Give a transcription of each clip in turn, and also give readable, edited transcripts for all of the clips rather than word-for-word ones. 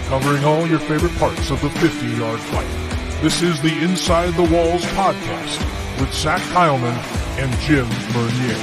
covering all your favorite parts of the 50-yard fight. This is the Inside the Walls podcast with Zach Kyleman and Jim Bernier.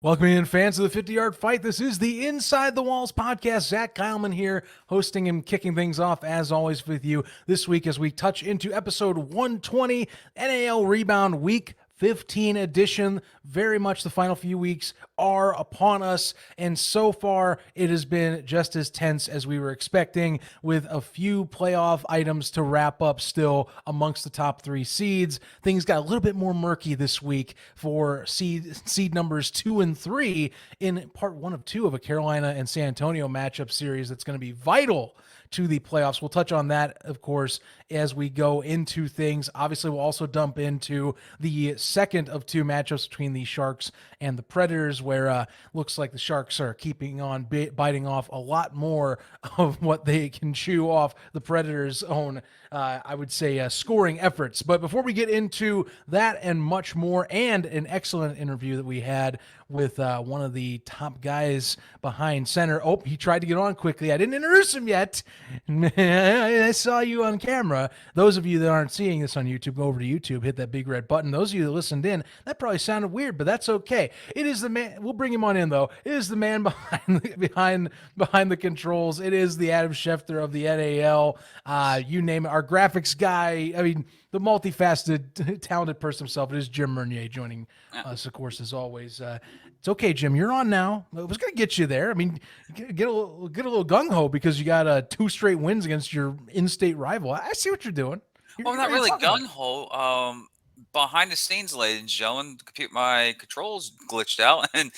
Welcome in, fans of the 50-yard fight. This is the Inside the Walls podcast. Zach Kyleman here, hosting and kicking things off, as always, with you this week as we touch into episode 120, NAL Rebound Week 15 edition. Very much the final few weeks are upon us, and so far it has been just as tense as we were expecting, with a few playoff items to wrap up still amongst the top three seeds. Things got a little bit more murky this week for seed numbers 2 and 3 in part 1 of 2 of a Carolina and San Antonio matchup series that's going to be vital to the playoffs. We'll touch on that, of course, as we go into things. Obviously, we'll also dump into the second of 2 matchups between the Sharks and the Predators, where looks like the Sharks are keeping on biting off a lot more of what they can chew off the Predators' own, I would say, scoring efforts. But before we get into that and much more, and an excellent interview that we had with one of the top guys behind center. Oh, he tried to get on quickly. I didn't introduce him yet. I saw you on camera. Those of you that aren't seeing this on YouTube, go over to YouTube, hit that big red button. Those of you that listened in, that probably sounded weird, but that's okay. It is the man. We'll bring him on in, though. It is the man behind the controls. It is the Adam Schefter of the NAL. You name it. Our graphics guy. I mean, the multifaceted, talented person himself. It is Jim Bernier joining us, of course, as always. It's okay, Jim. You're on now. I was going to get you there. I mean, get a little gung-ho because you got 2 straight wins against your in-state rival. I see what you're doing. Well, not really gung-ho. Behind the scenes, ladies and gentlemen, my controls glitched out, and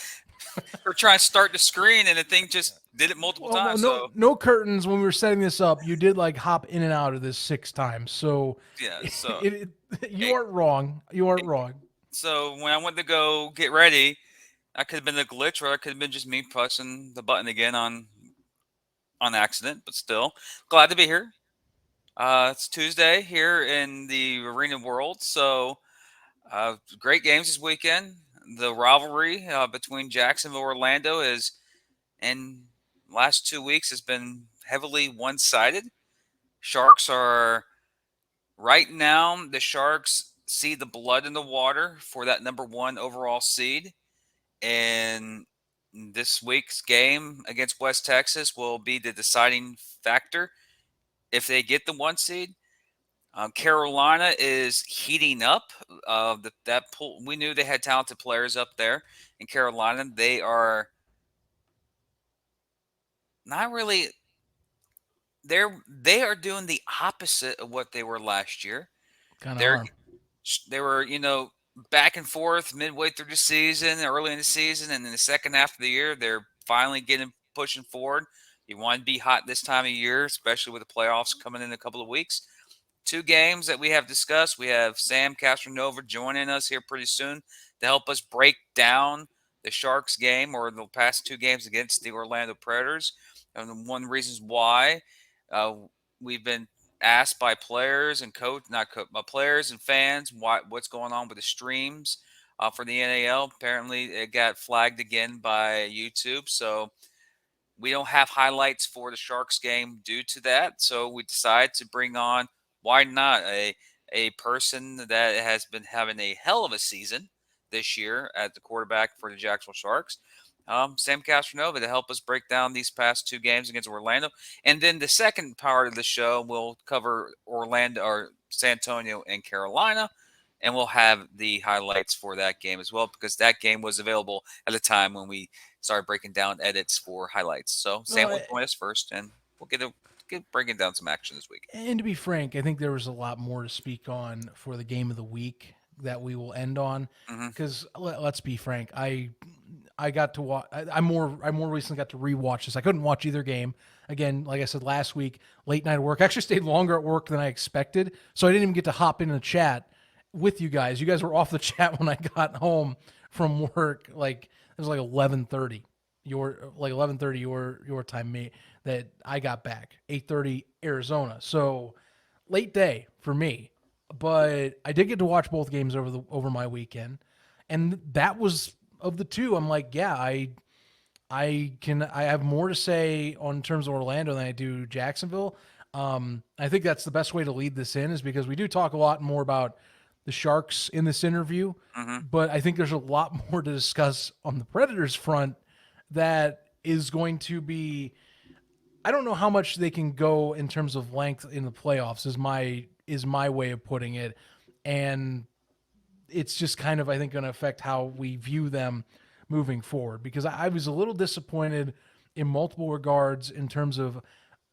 we're trying to start the screen, and the thing just did it multiple times. No curtains when we were setting this up. You did hop in and out of this 6 times. So yeah, so you aren't wrong. You aren't wrong. So when I went to go get ready, that could have been a glitch, or it could have been just me pressing the button again on accident. But still, glad to be here. It's Tuesday here in the arena world, so great games this weekend. The rivalry between Jacksonville and Orlando in last 2 weeks has been heavily one-sided. Sharks are right now. The Sharks see the blood in the water for that number 1 overall seed. And this week's game against West Texas will be the deciding factor if they get the 1 seed. Carolina is heating up. That pool, we knew they had talented players up there in Carolina. They are not really. They are doing the opposite of what they were last year. They were, back and forth midway through the season, early in the season, and in the second half of the year, they're finally pushing forward. You want to be hot this time of year, especially with the playoffs coming in a couple of weeks. 2 games that we have discussed. We have Sam Castronova joining us here pretty soon to help us break down the Sharks game, or the past 2 games against the Orlando Predators. And one of the reasons why we've been asked by players and players and fans what's going on with the streams for the NAL. Apparently, it got flagged again by YouTube, so we don't have highlights for the Sharks game due to that. So we decided to bring on, why not, a person that has been having a hell of a season this year at the quarterback for the Jacksonville Sharks. Sam Castronova, to help us break down these past 2 games against Orlando. And then the second part of the show will cover Orlando or San Antonio and Carolina, and we'll have the highlights for that game as well, because that game was available at the time when we started breaking down edits for highlights. So Sam will join us first, and we'll get breaking down some action this week. And to be frank, I think there was a lot more to speak on for the game of the week that we will end on, because let's be frank, I got to watch. I more recently got to rewatch this. I couldn't watch either game. Again, like I said last week, late night at work. I actually stayed longer at work than I expected, so I didn't even get to hop in the chat with you guys. You guys were off the chat when I got home from work. It was 11:30. Your 11:30 your time, mate. That I got back 8:30 Arizona. So late day for me, but I did get to watch both games over my weekend, and that was, of the 2, I'm like, yeah, I have more to say on terms of Orlando than I do Jacksonville. I think that's the best way to lead this in, is because we do talk a lot more about the Sharks in this interview, but I think there's a lot more to discuss on the Predators front that is going to be. I don't know how much they can go in terms of length in the playoffs. Is my way of putting it, and it's just kind of, I think, going to affect how we view them moving forward, because I was a little disappointed in multiple regards in terms of,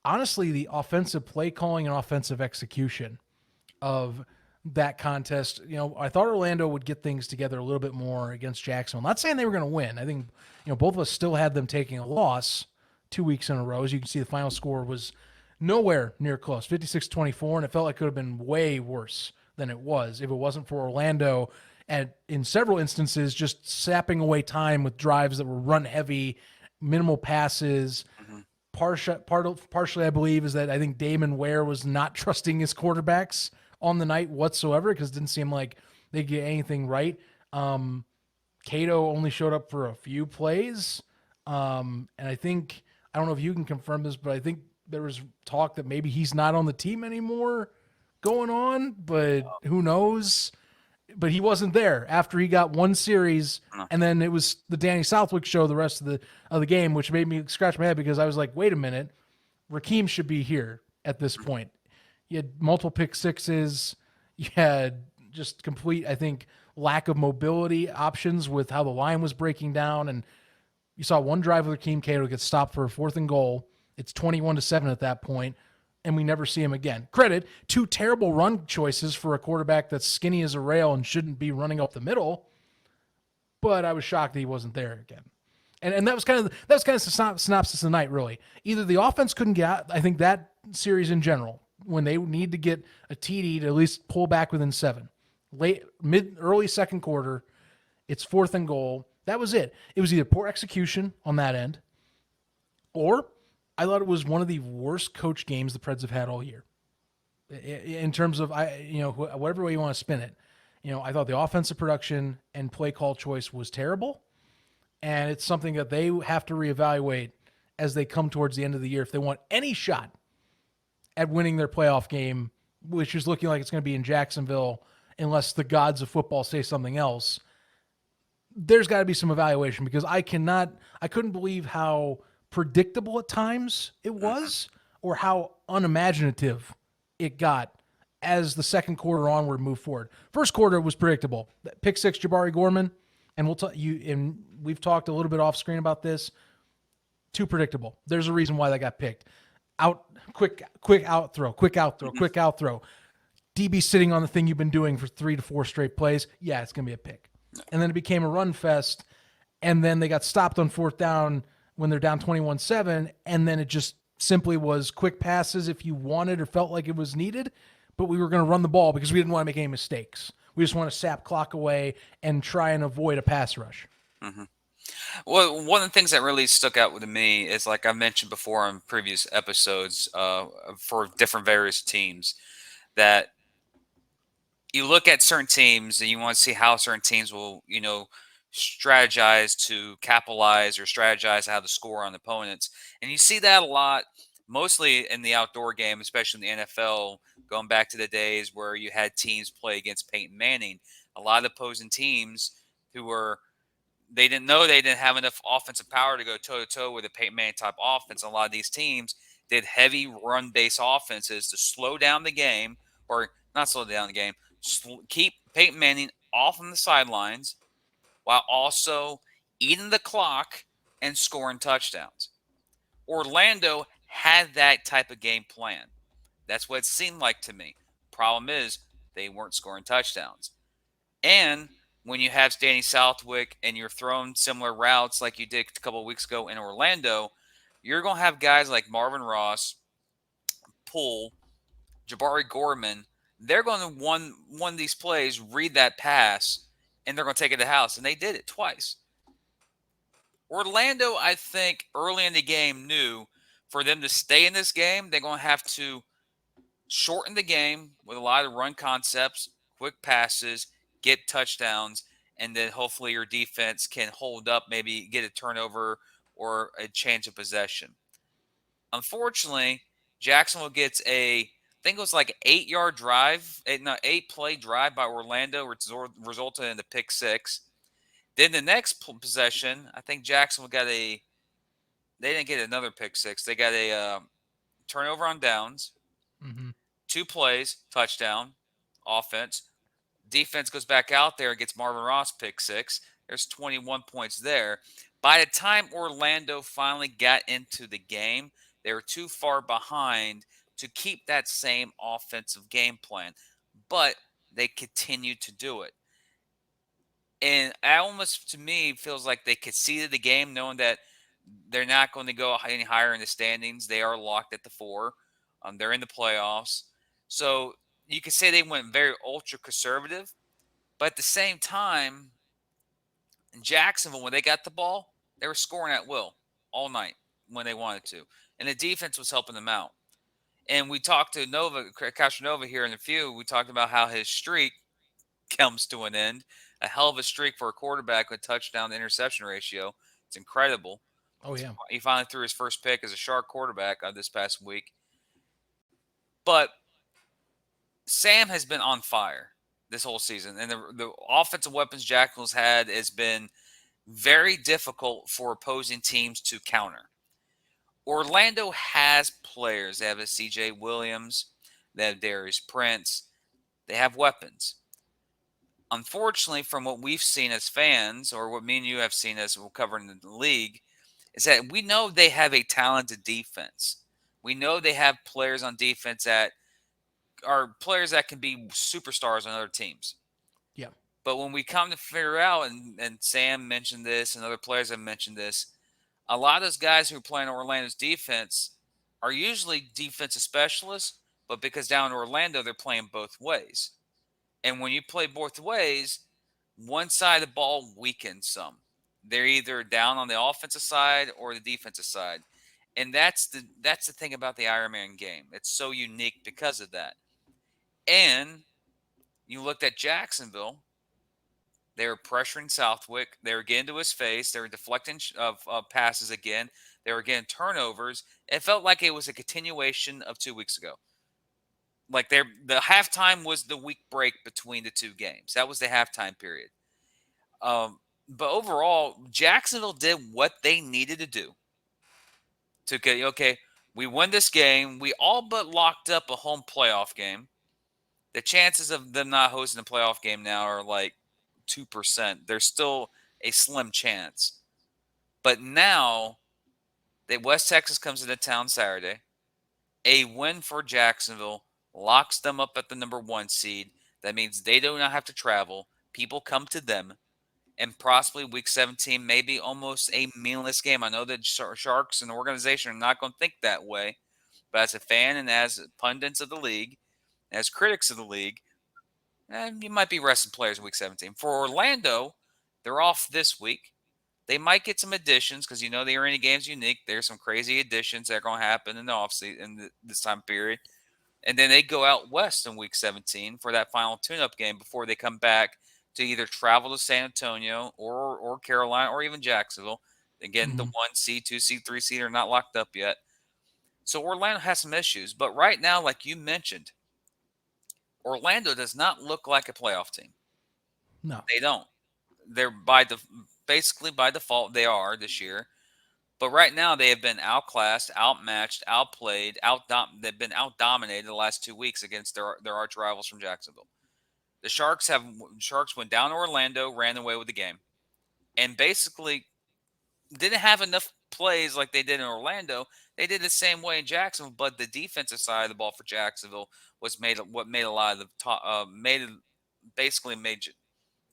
honestly, the offensive play calling and offensive execution of that contest. I thought Orlando would get things together a little bit more against Jacksonville. I'm not saying they were going to win. I think, both of us still had them taking a loss 2 weeks in a row. As you can see, the final score was nowhere near close, 56-24, and it felt like it could have been way worse than it was if it wasn't for Orlando in several instances just sapping away time with drives that were run heavy, minimal passes. Partially, I believe, is that I think Damon Ware was not trusting his quarterbacks on the night whatsoever, because it didn't seem like they get anything right. Cato only showed up for a few plays. And I think, I don't know if you can confirm this, but I think there was talk that maybe he's not on the team anymore going on, but who knows? But he wasn't there after he got one series, and then it was the Danny Southwick show the rest of the game, which made me scratch my head, because I was like, wait a minute, Raheem should be here at this point. You had multiple pick sixes. You had just complete, I think, lack of mobility options with how the line was breaking down, and you saw one drive with Raheem Cato get stopped for a 4th and goal. It's 21-7 at that point, and we never see him again. Credit, 2 terrible run choices for a quarterback that's skinny as a rail and shouldn't be running up the middle, but I was shocked that he wasn't there again. And that was kind of the synopsis of the night, really. Either the offense couldn't get out, I think that series in general, when they need to get a TD to at least pull back within 7. Early second quarter, it's 4th and goal. That was it. It was either poor execution on that end, or I thought it was one of the worst coach games the Preds have had all year. In terms of, whatever way you want to spin it. I thought the offensive production and play call choice was terrible, and it's something that they have to reevaluate as they come towards the end of the year if they want any shot at winning their playoff game, which is looking like it's going to be in Jacksonville, unless the gods of football say something else. There's got to be some evaluation, because I couldn't believe how predictable at times it was, or how unimaginative it got as the second quarter onward moved forward. First quarter was predictable. Pick 6, Jabari Gorman, and we've talked a little bit off screen about this. Too predictable. There's a reason why that got picked. Quick out throw. DB sitting on the thing you've been doing for 3 to 4 straight plays. Yeah, it's going to be a pick. And then it became a run fest, and then they got stopped on 4th down when they're down 21-7, and then it just simply was quick passes if you wanted or felt like it was needed, but we were going to run the ball because we didn't want to make any mistakes. We just want to sap clock away and try and avoid a pass rush. Mm-hmm. Well, one of the things that really stuck out to me is, like I mentioned before on previous episodes, for different various teams, that you look at certain teams and you want to see how certain teams will, strategize to capitalize or strategize how to score on opponents. And you see that a lot, mostly in the outdoor game, especially in the NFL, going back to the days where you had teams play against Peyton Manning. A lot of opposing teams they didn't know they didn't have enough offensive power to go toe-to-toe with a Peyton Manning type offense. A lot of these teams did heavy run-based offenses to slow down the game, or not slow down the game, keep Peyton Manning off on the sidelines while also eating the clock and scoring touchdowns. Orlando had that type of game plan. That's what it seemed like to me. Problem is, they weren't scoring touchdowns. And when you have Danny Southwick and you're throwing similar routes like you did a couple of weeks ago in Orlando, you're going to have guys like Marvin Ross, Poole, Jabari Gorman. They're going to one of these plays, read that pass, and they're going to take it to the house. And they did it twice. Orlando, I think, early in the game knew for them to stay in this game, they're going to have to shorten the game with a lot of run concepts, quick passes, get touchdowns, and then hopefully your defense can hold up, maybe get a turnover or a change of possession. Unfortunately, Jacksonville gets I think it was like 8-yard drive, 8-play drive by Orlando, which resulted in the pick six. Then the next possession, I think Jacksonville they didn't get another pick six. They got a turnover on downs, 2 plays, touchdown, offense. Defense goes back out there and gets Marvin Ross pick six. There's 21 points there. By the time Orlando finally got into the game, they were too far behind to keep that same offensive game plan. But they continued to do it. And I almost, to me, feels like they conceded the game knowing that they're not going to go any higher in the standings. They are locked at the 4. They're in the playoffs. So you could say they went very ultra conservative. But at the same time, in Jacksonville, when they got the ball, they were scoring at will all night when they wanted to. And the defense was helping them out. And we talked to Castronova here in a few. We talked about how his streak comes to an end. A hell of a streak for a quarterback with touchdown to interception ratio. It's incredible. Oh, yeah. He finally threw his first pick as a Shark quarterback this past week. But Sam has been on fire this whole season. And the offensive weapons Jacksonville's had has been very difficult for opposing teams to counter. Orlando has players. They have a C.J. Williams. They have Darius Prince. They have weapons. Unfortunately, from what we've seen as fans, or what me and you have seen as we're covering the league, is that we know they have a talented defense. We know they have players on defense that are players that can be superstars on other teams. Yeah. But when we come to figure out, and Sam mentioned this, and other players have mentioned this, a lot of those guys who are playing Orlando's defense are usually defensive specialists, but because down in Orlando, they're playing both ways. And when you play both ways, one side of the ball weakens some. They're either down on the offensive side or the defensive side. And that's the thing about the Ironman game. It's so unique because of that. And you looked at Jacksonville. They were pressuring Southwick. They were getting to his face. They were deflecting of passes again. They were getting turnovers. It felt like it was a continuation of 2 weeks ago. Like the halftime was the week break between the two games. That was the halftime period. But overall, Jacksonville did what they needed to do to get, okay, we win this game. We all but locked up a home playoff game. The chances of them not hosting a playoff game now are like 2%. There's still a slim chance. But now that West Texas comes into town Saturday, a win for Jacksonville locks them up at the number 1 seed. That means they do not have to travel. People come to them. And possibly week 17 may be almost a meaningless game. I know that Sharks and the organization are not going to think that way. But as a fan and as pundits of the league, as critics of the league, you might be resting players in week 17. For Orlando, they're off this week. They might get some additions because the Arena Game's unique. There's some crazy additions that are going to happen in the offseason in this time period. And then they go out west in week 17 for that final tune-up game before they come back to either travel to San Antonio or Carolina or even Jacksonville. Again, the 1 seed, 2 seed, 3 seed are not locked up yet. So Orlando has some issues. But right now, like you mentioned, Orlando does not look like a playoff team. No. They don't. They're basically by default, they are this year. But right now, they have been outclassed, outmatched, outplayed, they've been outdominated the last 2 weeks against their arch rivals from Jacksonville. The Sharks went down to Orlando, ran away with the game, and basically didn't have enough plays like they did in Orlando. They did the same way in Jacksonville, but the defensive side of the ball for Jacksonville was made a lot of the talk. Made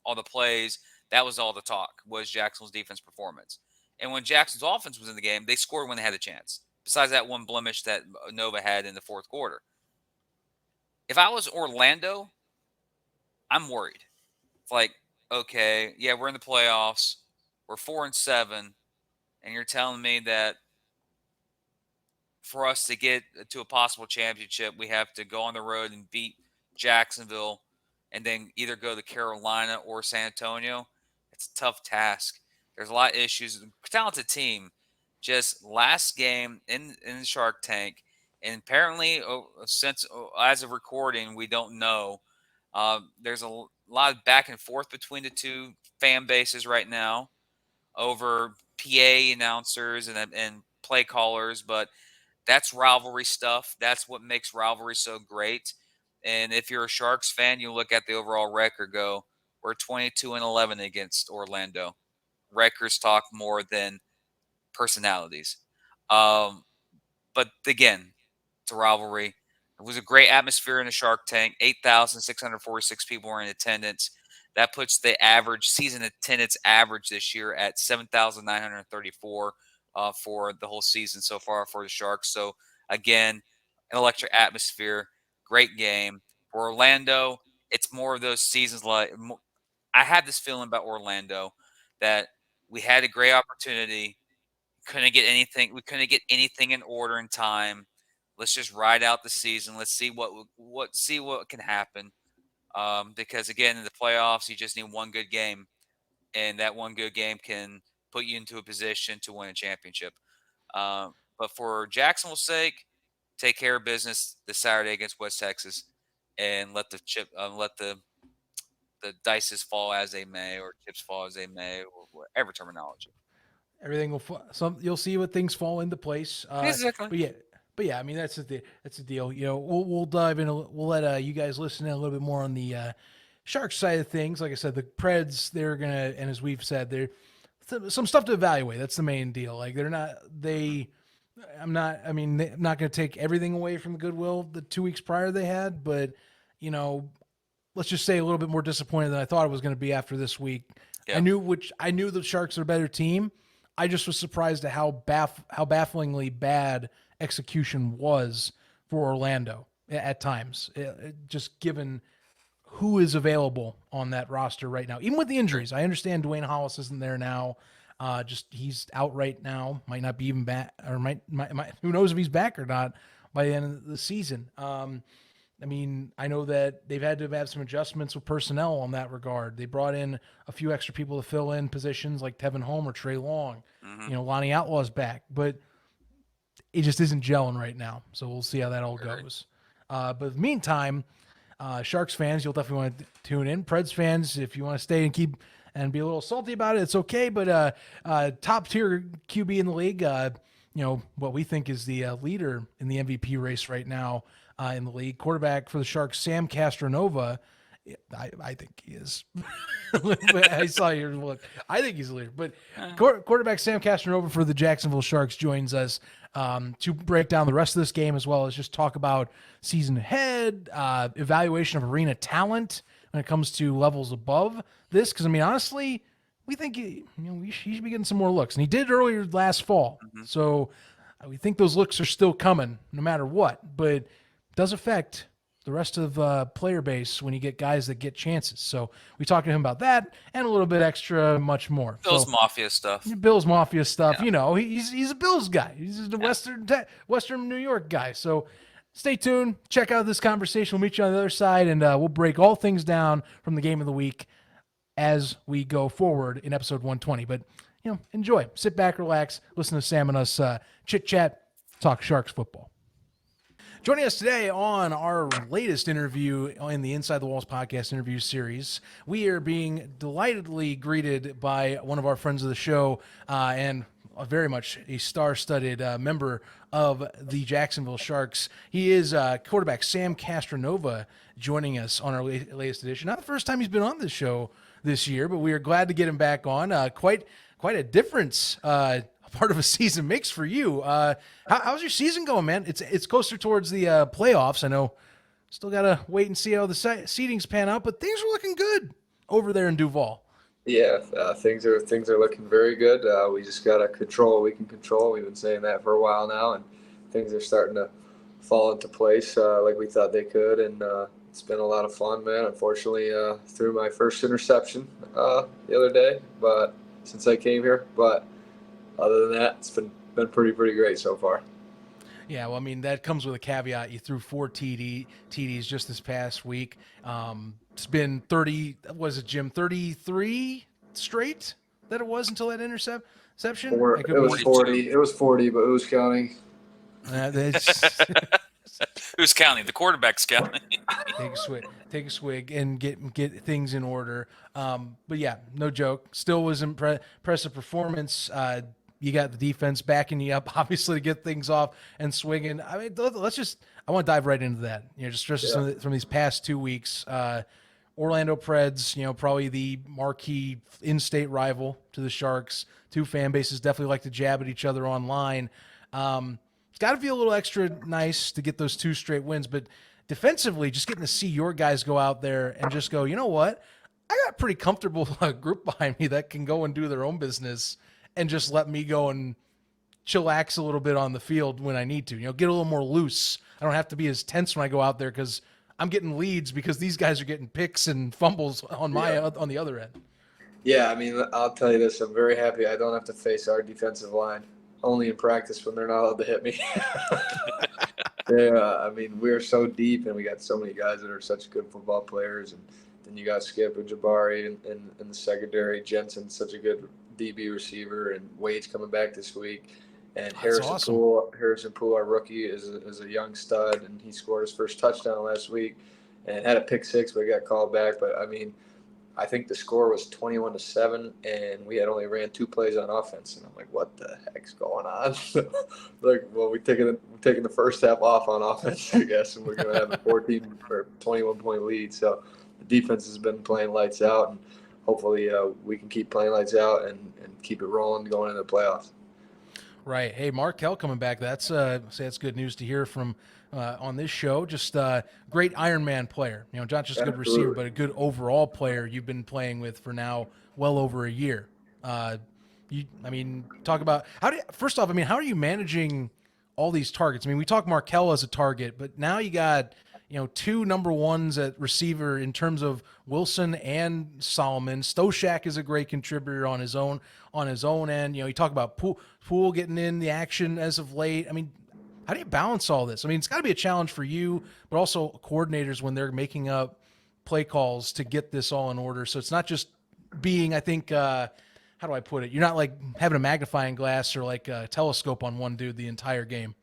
all the plays. That was all the talk was Jacksonville's defense performance. And when Jackson's offense was in the game, they scored when they had a chance. Besides that one blemish that Nova had in the fourth quarter. If I was Orlando, I'm worried. It's like, okay, yeah, we're in the playoffs. We're 4-7, and you're telling me that for us to get to a possible championship, we have to go on the road and beat Jacksonville and then either go to Carolina or San Antonio. It's a tough task. There's a lot of issues. Talented team. just last game in the Shark Tank, and apparently, since as of recording, we don't know. There's a lot of back and forth between the two fan bases right now over PA announcers and play callers, but that's rivalry stuff. That's what makes rivalry so great. And if you're a Sharks fan, you look at the overall record, go, we're 22-11 against Orlando. Records talk more than personalities. Um, but again, it's a rivalry. It was a great atmosphere in the Shark Tank. 8,646 people were in attendance. That puts the average season attendance average this year at 7,934 for the whole season so far for the Sharks. So again, an electric atmosphere, great game. For Orlando, it's more of those seasons like I had this feeling about Orlando that we had a great opportunity, couldn't get anything. We couldn't get anything in order in time. Let's just ride out the season. Let's see what can happen. Because again, in the playoffs, you just need one good game, and that one good game can put you into a position to win a championship. But for Jacksonville's sake, take care of business this Saturday against West Texas, and let the dices fall as they may, or chips fall as they may, or whatever terminology. Everything will you'll see what things fall into place. Exactly. But yeah, I mean that's the deal. You know, we'll dive in. We'll let you guys listen in a little bit more on the Sharks side of things. Like I said, the Preds, they're gonna, and as we've said, they're some stuff to evaluate. That's the main deal. Like they're not they. I'm not. I mean, I'm not going to take everything away from the goodwill the 2 weeks prior they had, but you know, let's just say a little bit more disappointed than I thought it was going to be after this week. Yeah. I knew the Sharks are a better team. I just was surprised at how bafflingly bad execution was for Orlando at times. Just given who is available on that roster right now, even with the injuries. I understand Dwayne Hollis isn't there now. Just he's out right now. Might not be even back, or might who knows if he's back or not by the end of the season. I mean, I know that they've had to have some adjustments with personnel on that regard. They brought in a few extra people to fill in positions like Tevin Holm or Trey Long. Mm-hmm. You know, Lonnie Outlaw's back, but it just isn't gelling right now. So we'll see how that all goes. But in the meantime, Sharks fans, you'll definitely want to tune in. Preds fans, if you want to stay and keep and be a little salty about it, it's okay. But top tier QB in the league, you know, what we think is the leader in the MVP race right now in the league. Quarterback for the Sharks, Sam Castronova. I think he is. I saw your look. I think he's the leader. But quarterback Sam Castronova for the Jacksonville Sharks joins us to break down the rest of this game, as well as just talk about season ahead, evaluation of arena talent when it comes to levels above this. Because, I mean, honestly, we think he should be getting some more looks. And he did earlier last fall. Mm-hmm. So we think those looks are still coming no matter what. But it does affect the rest of player base when you get guys that get chances. So we talked to him about that and a little bit extra, much more. Bills Mafia stuff. Bills Mafia stuff. Yeah. You know, he's a Bills guy. He's a Western New York guy. So stay tuned. Check out this conversation. We'll meet you on the other side, and we'll break all things down from the game of the week as we go forward in episode 120. But, you know, enjoy. Sit back, relax, listen to Sam and us chit-chat, talk Sharks football. Joining us today on our latest interview in the Inside the Walls podcast interview series, we are being delightedly greeted by one of our friends of the show and very much a star-studded member of the Jacksonville Sharks. He is quarterback Sam Castronova joining us on our latest edition. Not the first time he's been on this show this year, but we are glad to get him back on. Quite a difference part of a season makes for you. How's your season going, man? It's closer towards the playoffs. I know still got to wait and see how the seedings pan out, but things are looking good over there in Duval. Yeah, things are looking very good. We just got to control what we can control. We've been saying that for a while now, and things are starting to fall into place like we thought they could, and it's been a lot of fun, man. Unfortunately, threw my first interception the other day, but since I came here, but other than that, it's been pretty great so far. Yeah, well, I mean, that comes with a caveat. You threw 4 TDs just this past week. It's been 33 straight? that it was until that interception? It was 40. It was 40, but who's counting? Who's counting? The quarterback's counting. Take a swig, and get things in order. But yeah, no joke. Still was impressive performance. You got the defense backing you up, obviously, to get things off and swinging. I mean, I want to dive right into that. Just from these past 2 weeks. Orlando Preds, probably the marquee in-state rival to the Sharks. Two fan bases definitely like to jab at each other online. It's got to feel a little extra nice to get those 2 straight wins, but defensively, just getting to see your guys go out there and just go, you know what? I got a pretty comfortable group behind me that can go and do their own business and just let me go and chillax a little bit on the field when I need to. Get a little more loose. I don't have to be as tense when I go out there because I'm getting leads because these guys are getting picks and fumbles on on the other end. Yeah, I mean, I'll tell you this. I'm very happy I don't have to face our defensive line. Only in practice when they're not allowed to hit me. Yeah, I mean, we're so deep, and we got so many guys that are such good football players. And then you got Skip and Jabari in the secondary. Jensen's such a good DB receiver, and Wade's coming back this week. And Harrison Poole, our rookie, is a young stud, and he scored his first touchdown last week and had a pick 6, but got called back. But, I mean, I think the score was 21-7, and we had only ran 2 plays on offense. And I'm like, what the heck's going on? Well, we're taking the first half off on offense, I guess, and we're going to have a 14 or 21-point lead. So the defense has been playing lights out, and hopefully we can keep playing lights out and keep it rolling going into the playoffs. Right. Hey, Markel coming back. That's good news to hear from on this show. Just great Ironman player. Not just a good receiver, but a good overall player you've been playing with for now well over a year. Talk about how are you managing all these targets? I mean, we talk Markel as a target, but now you got 2 number 1s at receiver in terms of Wilson and Solomon. Stoshak is a great contributor on his own end. You talk about Poole getting in the action as of late. I mean, how do you balance all this? I mean, it's got to be a challenge for you, but also coordinators when they're making up play calls to get this all in order. So it's not just being, I think, how do I put it? You're not like having a magnifying glass or like a telescope on one dude the entire game.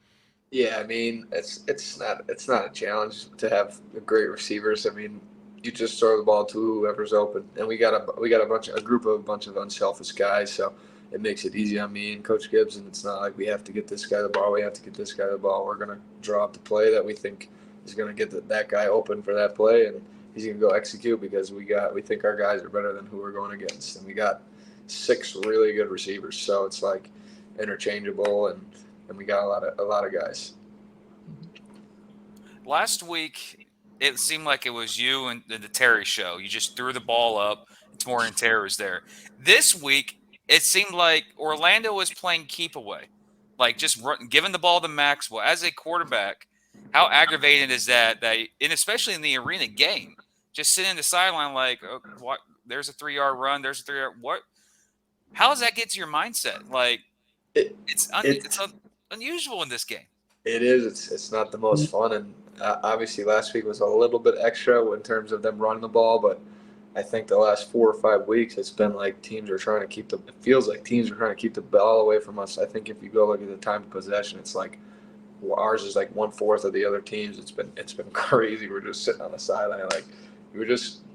Yeah, I mean, it's not a challenge to have great receivers. I mean, you just throw the ball to whoever's open, and we got a group of unselfish guys, so it makes it easy on me and Coach Gibbs. And it's not like we have to get this guy the ball. We have to get this guy the ball. We're gonna draw up the play that we think is gonna get that guy open for that play, and he's gonna go execute because we think our guys are better than who we're going against, and we got 6 really good receivers, so it's like interchangeable and we got a lot of guys. Last week, it seemed like it was you and the Terry show. You just threw the ball up. It's more and Terry was there. This week, it seemed like Orlando was playing keep away, like just giving the ball to Maxwell. As a quarterback, how aggravating is that? And especially in the arena game, just sitting in the sideline like, oh, what? There's a 3-yard run. There's a 3-yard. What? How does that get to your mindset? Like, it's unusual in this game. It is. It's not the most fun, and obviously last week was a little bit extra in terms of them running the ball, but I think the last 4 or 5 weeks it's been like teams are trying to keep it feels like teams are trying to keep the ball away from us. I think if you go look at the time of possession, it's like ours is like 1/4 of the other teams. It's been crazy. We're just sitting on the sideline like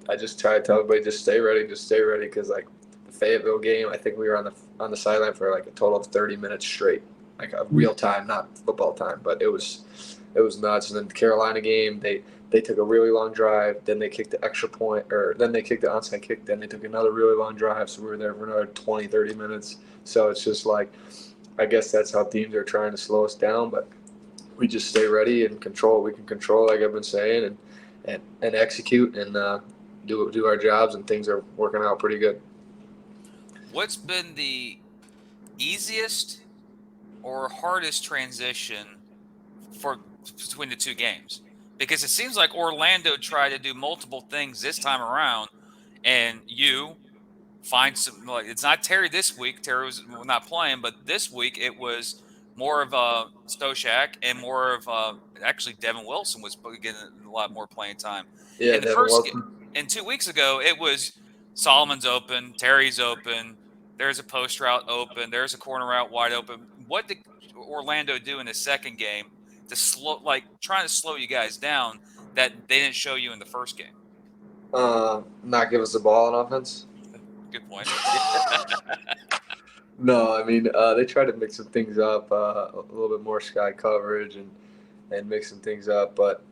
I just try to tell everybody just stay ready because like the Fayetteville game, I think we were on the sideline for like a total of 30 minutes straight. Like a real time, not football time, but it was nuts. And then the Carolina game, they took a really long drive, then they kicked the extra point, or then they kicked the onside kick, then they took another really long drive, so we were there for another 20, 30 minutes. So it's just like, I guess that's how teams are trying to slow us down, but we just stay ready and control what we can control, like I've been saying, and execute and do our jobs, and things are working out pretty good. What's been the easiest or hardest transition between the 2 games? Because it seems like Orlando tried to do multiple things this time around, and you find some. Like, it's not Terry this week. Terry was not playing, but this week it was more of Stoshak and more of actually Devin Wilson was getting a lot more playing time. Yeah, and 2 weeks ago it was Solomon's open, Terry's open. there's a post route open, there's a corner route wide open. What did Orlando do in the second game to trying to slow you guys down that they didn't show you in the first game? Not give us the ball on offense. Good point. No, I mean they tried to mix some things up, a little bit more sky coverage and mix some things up. But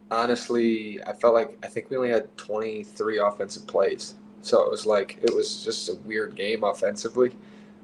honestly, I think we only had 23 offensive plays, so it was just a weird game offensively.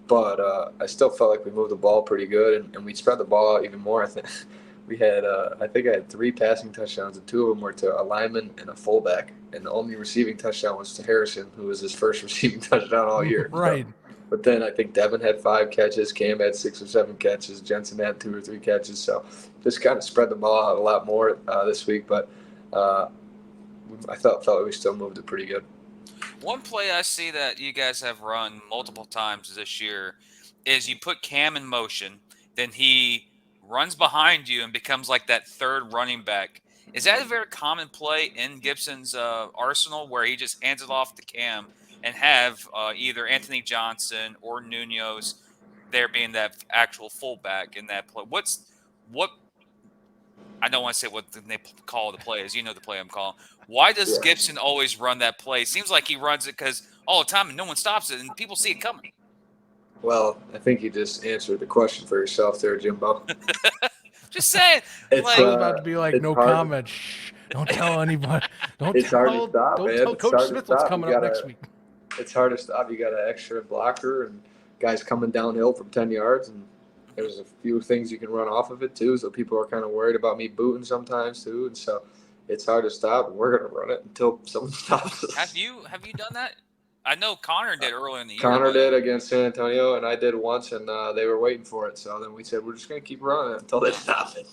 But I still felt like we moved the ball pretty good, and we spread the ball out even more. I think I had 3 passing touchdowns, and 2 of them were to a lineman and a fullback, and the only receiving touchdown was to Harrison, who was his first receiving touchdown all year. Right. So, but then I think Devin had 5 catches, Cam had 6 or 7 catches, Jensen had 2 or 3 catches. So just kind of spread the ball out a lot more this week. But I felt like we still moved it pretty good. One play I see that you guys have run multiple times this year is you put Cam in motion, then he runs behind you and becomes like that third running back. Is that a very common play in Gibson's arsenal where he just hands it off to Cam and have either Anthony Johnson or Nunez there being that actual fullback in that play? What I don't want to say what they call the play is. You know the play I'm calling. Why does Gibson always run that play? Seems like he runs it because all the time and no one stops it and people see it coming. Well, I think you just answered the question for yourself there, Jimbo. Just saying. It's about to be like, no comment. Shh, don't tell anybody. Don't tell Coach Smith what's coming up next week. It's hard to stop. You got an extra blocker and guys coming downhill from 10 yards, and there's a few things you can run off of it too. So people are kind of worried about me booting sometimes too, and so it's hard to stop. We're gonna run it until someone stops us. Have you done that? I know Connor did earlier in the year. Connor did against San Antonio, and I did once, and they were waiting for it. So then we said we're just gonna keep running it until they stop it.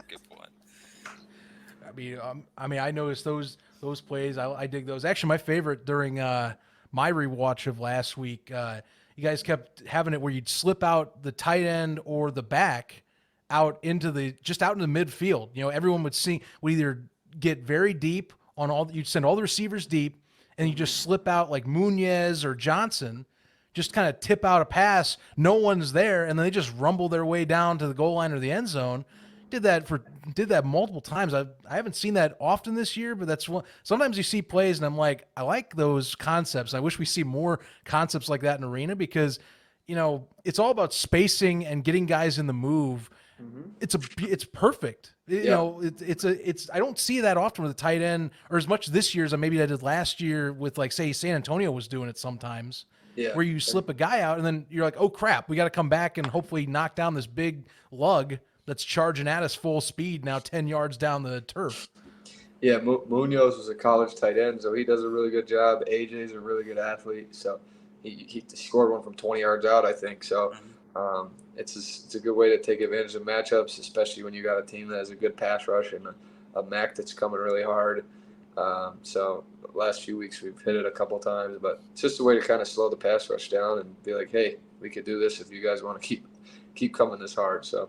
Good point. I mean, I noticed those plays. I dig those. Actually, my favorite during my rewatch of last week. You guys kept having it where you'd slip out the tight end or the back out into the midfield. You know, everyone would either get very deep on you'd send all the receivers deep, and you just slip out like Nunez or Johnson, just kind of tip out a pass. No one's there, and then they just rumble their way down to the goal line or the end zone. Did that multiple times. I haven't seen that often this year, but that's one. Sometimes you see plays, and I'm like, I like those concepts. I wish we see more concepts like that in arena because, you know, it's all about spacing and getting guys in the move. Mm-hmm. It's perfect. You know, I don't see that often with a tight end, or as much this year as maybe I did last year with, like, say, San Antonio was doing it sometimes. Yeah. Where you slip a guy out, and then you're like, oh crap, we got to come back and hopefully knock down this big lug that's charging at us full speed now 10 yards down the turf. Yeah, Munoz was a college tight end, so he does a really good job. AJ's a really good athlete, so he scored one from 20 yards out, I think. So it's a good way to take advantage of matchups, especially when you got a team that has a good pass rush and a MAC that's coming really hard. So the last few weeks we've hit it a couple times, but it's just a way to kind of slow the pass rush down and be like, hey, we could do this if you guys want to keep coming this hard. So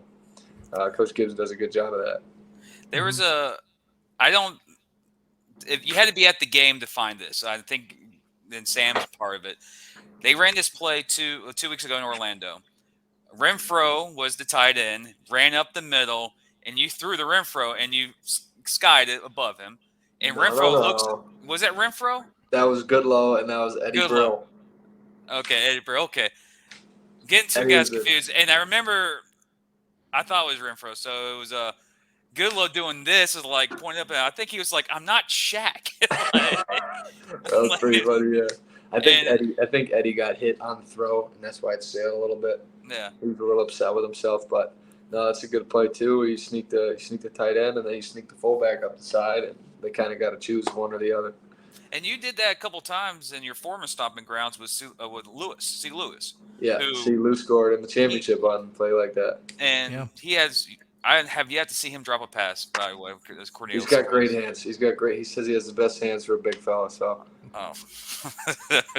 Coach Gibbs does a good job of that. There was if you had to be at the game to find this, I think then Sam's part of it. They ran this play 2 weeks ago in Orlando. Renfro was the tight end, ran up the middle, and you threw the Renfro and you skied it above him. And was that Renfro? That was Goodlow, and that was Eddie Brill. Okay, Eddie Brill. Okay. Getting two guys confused. And I remember I thought it was Renfro. So it was Goodlow doing this, is like pointing up. And I think he was like, I'm not Shaq. That was pretty funny, yeah. I think Eddie got hit on the throw, and that's why it sailed a little bit. Yeah. He was a little upset with himself, but no, that's a good play too. He sneaked the tight end, and then he sneaked the fullback up the side, and they kind of got to choose one or the other. And you did that a couple times in your former stomping grounds with Lewis. C. Lewis. Yeah, C. Lewis scored in the championship on a play like that. And he has – I have yet to see him drop a pass, by the way. He's got great hands. He says he has the best hands for a big fella, so. Oh.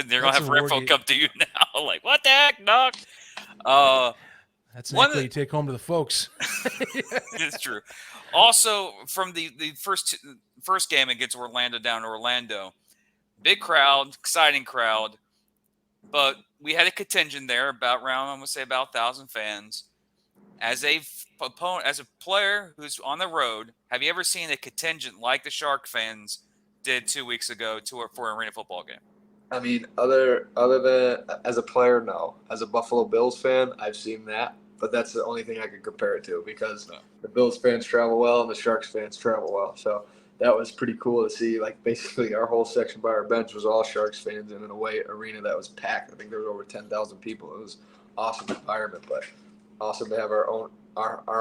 They're going to have Renfro come to you now. Like, what the heck, Doc? That's an equity you take home to the folks. It's true. Also, from the first game against Orlando down in Orlando, big crowd, exciting crowd. But we had a contingent there about around, I'm going to say about 1,000 fans. As a opponent, as a player who's on the road, have you ever seen a contingent like the Shark fans did 2 weeks ago for an arena football game? I mean, other than as a player, no. As a Buffalo Bills fan, I've seen that, but that's the only thing I can compare it to because the Bills fans travel well and the Sharks fans travel well. So that was pretty cool to see. Like basically, our whole section by our bench was all Sharks fans in an away arena that was packed. I think there was over 10,000 people. It was awesome environment, but awesome to have our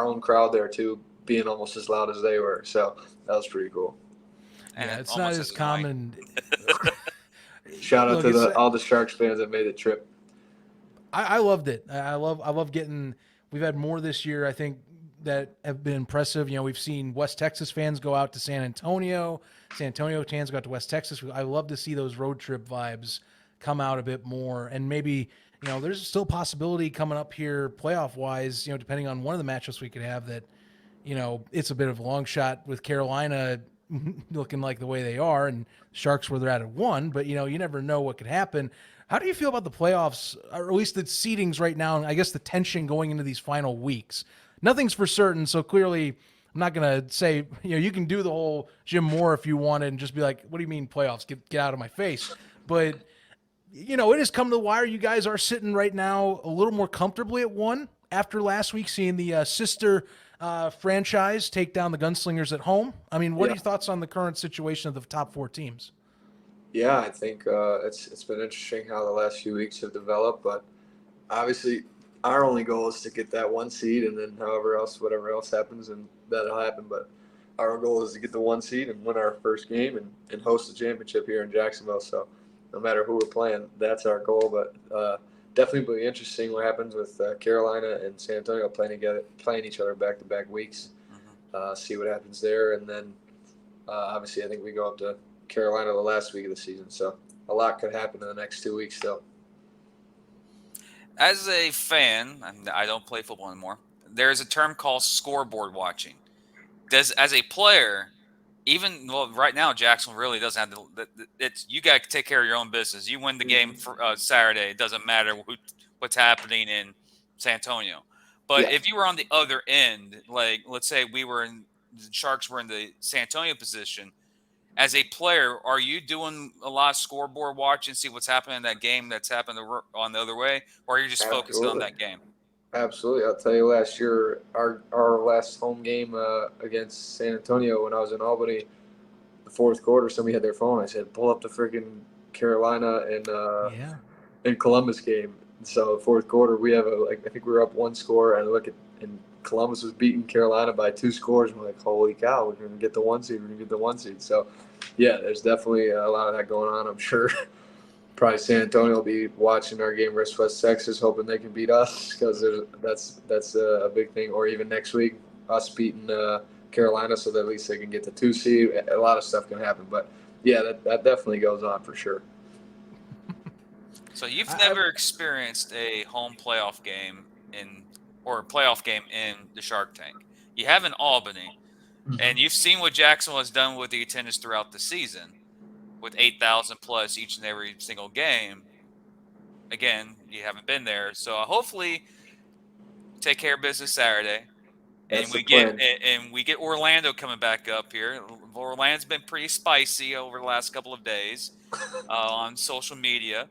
own crowd there too, being almost as loud as they were. So that was pretty cool. And yeah, it's not as common. Shout out to all the Sharks fans that made the trip. I loved it. I love getting. We've had more this year, I think, that have been impressive. You know, we've seen West Texas fans go out to San Antonio. San Antonio fans go out to West Texas. I love to see those road trip vibes come out a bit more. And maybe, you know, there's still possibility coming up here playoff wise, you know, depending on one of the matchups we could have that, you know, it's a bit of a long shot with Carolina looking like the way they are and Sharks where they're at 1, but you know, you never know what could happen. How do you feel about the playoffs, or at least the seedings right now, and I guess the tension going into these final weeks? Nothing's for certain, so clearly I'm not going to say, you know, you can do the whole Jim Moore if you wanted and just be like, what do you mean playoffs? Get out of my face. But, you know, it has come to the wire. You guys are sitting right now a little more comfortably at 1 after last week seeing the sister franchise take down the Gunslingers at home. I mean, what are your thoughts on the current situation of the top 4 teams? Yeah, I think it's been interesting how the last few weeks have developed, but obviously our only goal is to get that 1 seed, and then whatever else happens, and that'll happen. But our goal is to get the 1 seed and win our first game and host the championship here in Jacksonville. So no matter who we're playing, that's our goal. But definitely be interesting what happens with Carolina and San Antonio playing each other back-to-back weeks. See what happens there, and then obviously I think we go up to Carolina the last week of the season. So a lot could happen in the next 2 weeks still. As a fan, I don't play football anymore. There's a term called scoreboard watching. As a player, right now Jacksonville really doesn't have it's you got to take care of your own business. You win the game for Saturday, it doesn't matter what's happening in San Antonio. But if you were on the other end, like let's say the Sharks were in the San Antonio position, as a player, are you doing a lot of scoreboard watching, see what's happening in that game that's happened on the other way, or are you just focusing on that game? Absolutely. I'll tell you, last year, our last home game against San Antonio when I was in Albany, the fourth quarter, somebody had their phone. I said, pull up the freaking Carolina and Columbus game. So fourth quarter, we have I think we were up 1 score, and Columbus was beating Carolina by 2 scores. And we're like, holy cow, we're going to get the 1 seed. So, yeah, there's definitely a lot of that going on. I'm sure probably San Antonio will be watching our game versus West Texas, hoping they can beat us because that's a big thing. Or even next week, us beating Carolina so that at least they can get the 2 seed. A lot of stuff can happen. But, yeah, that definitely goes on for sure. So you've never experienced a home playoff game or a playoff game in the Shark Tank. You have in Albany, and you've seen what Jacksonville has done with the attendance throughout the season, with 8,000 plus each and every single game. Again, you haven't been there, so hopefully take care of business Saturday, and we get Orlando coming back up here. Orlando's been pretty spicy over the last couple of days on social media.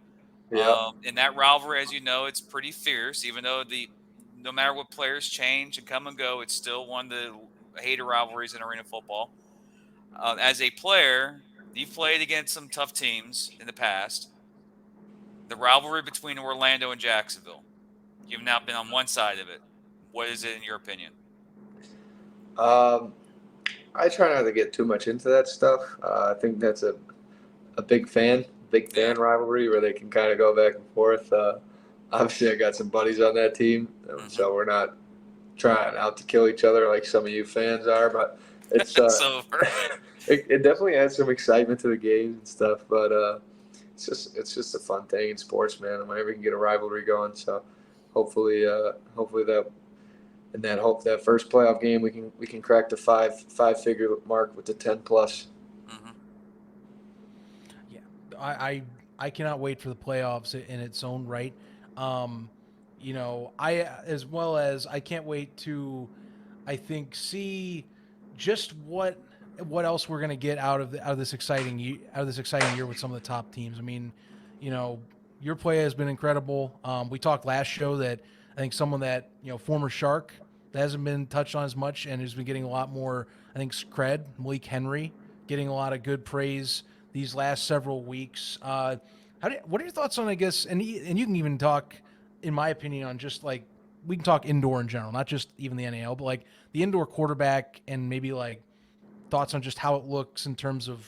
And that rivalry, as you know, it's pretty fierce. Even though no matter what players change and come and go, it's still one of the hated rivalries in arena football. As a player, you've played against some tough teams in the past. The rivalry between Orlando and Jacksonville, you've now been on one side of it. What is it in your opinion? I try not to get too much into that stuff. I think that's a big fan rivalry where they can kind of go back and forth. Obviously, I got some buddies on that team, so we're not trying out to kill each other like some of you fans are. But it's it definitely adds some excitement to the games and stuff. But it's just a fun thing in sports, man. And whenever we can get a rivalry going, so hopefully that first playoff game we can crack the five figure mark with the 10 plus. I I cannot wait for the playoffs in its own right. I as well as I can't wait to, I think, see just what else we're gonna get out of this exciting year with some of the top teams. I mean, you know, your play has been incredible. We talked last show that I think someone that former Shark that hasn't been touched on as much and who's been getting a lot more, I think, cred. Malik Henry getting a lot of good praise these last several weeks. What are your thoughts on, I guess, and you can even talk, in my opinion, on just like we can talk indoor in general, not just even the NAL, but like the indoor quarterback and maybe like thoughts on just how it looks in terms of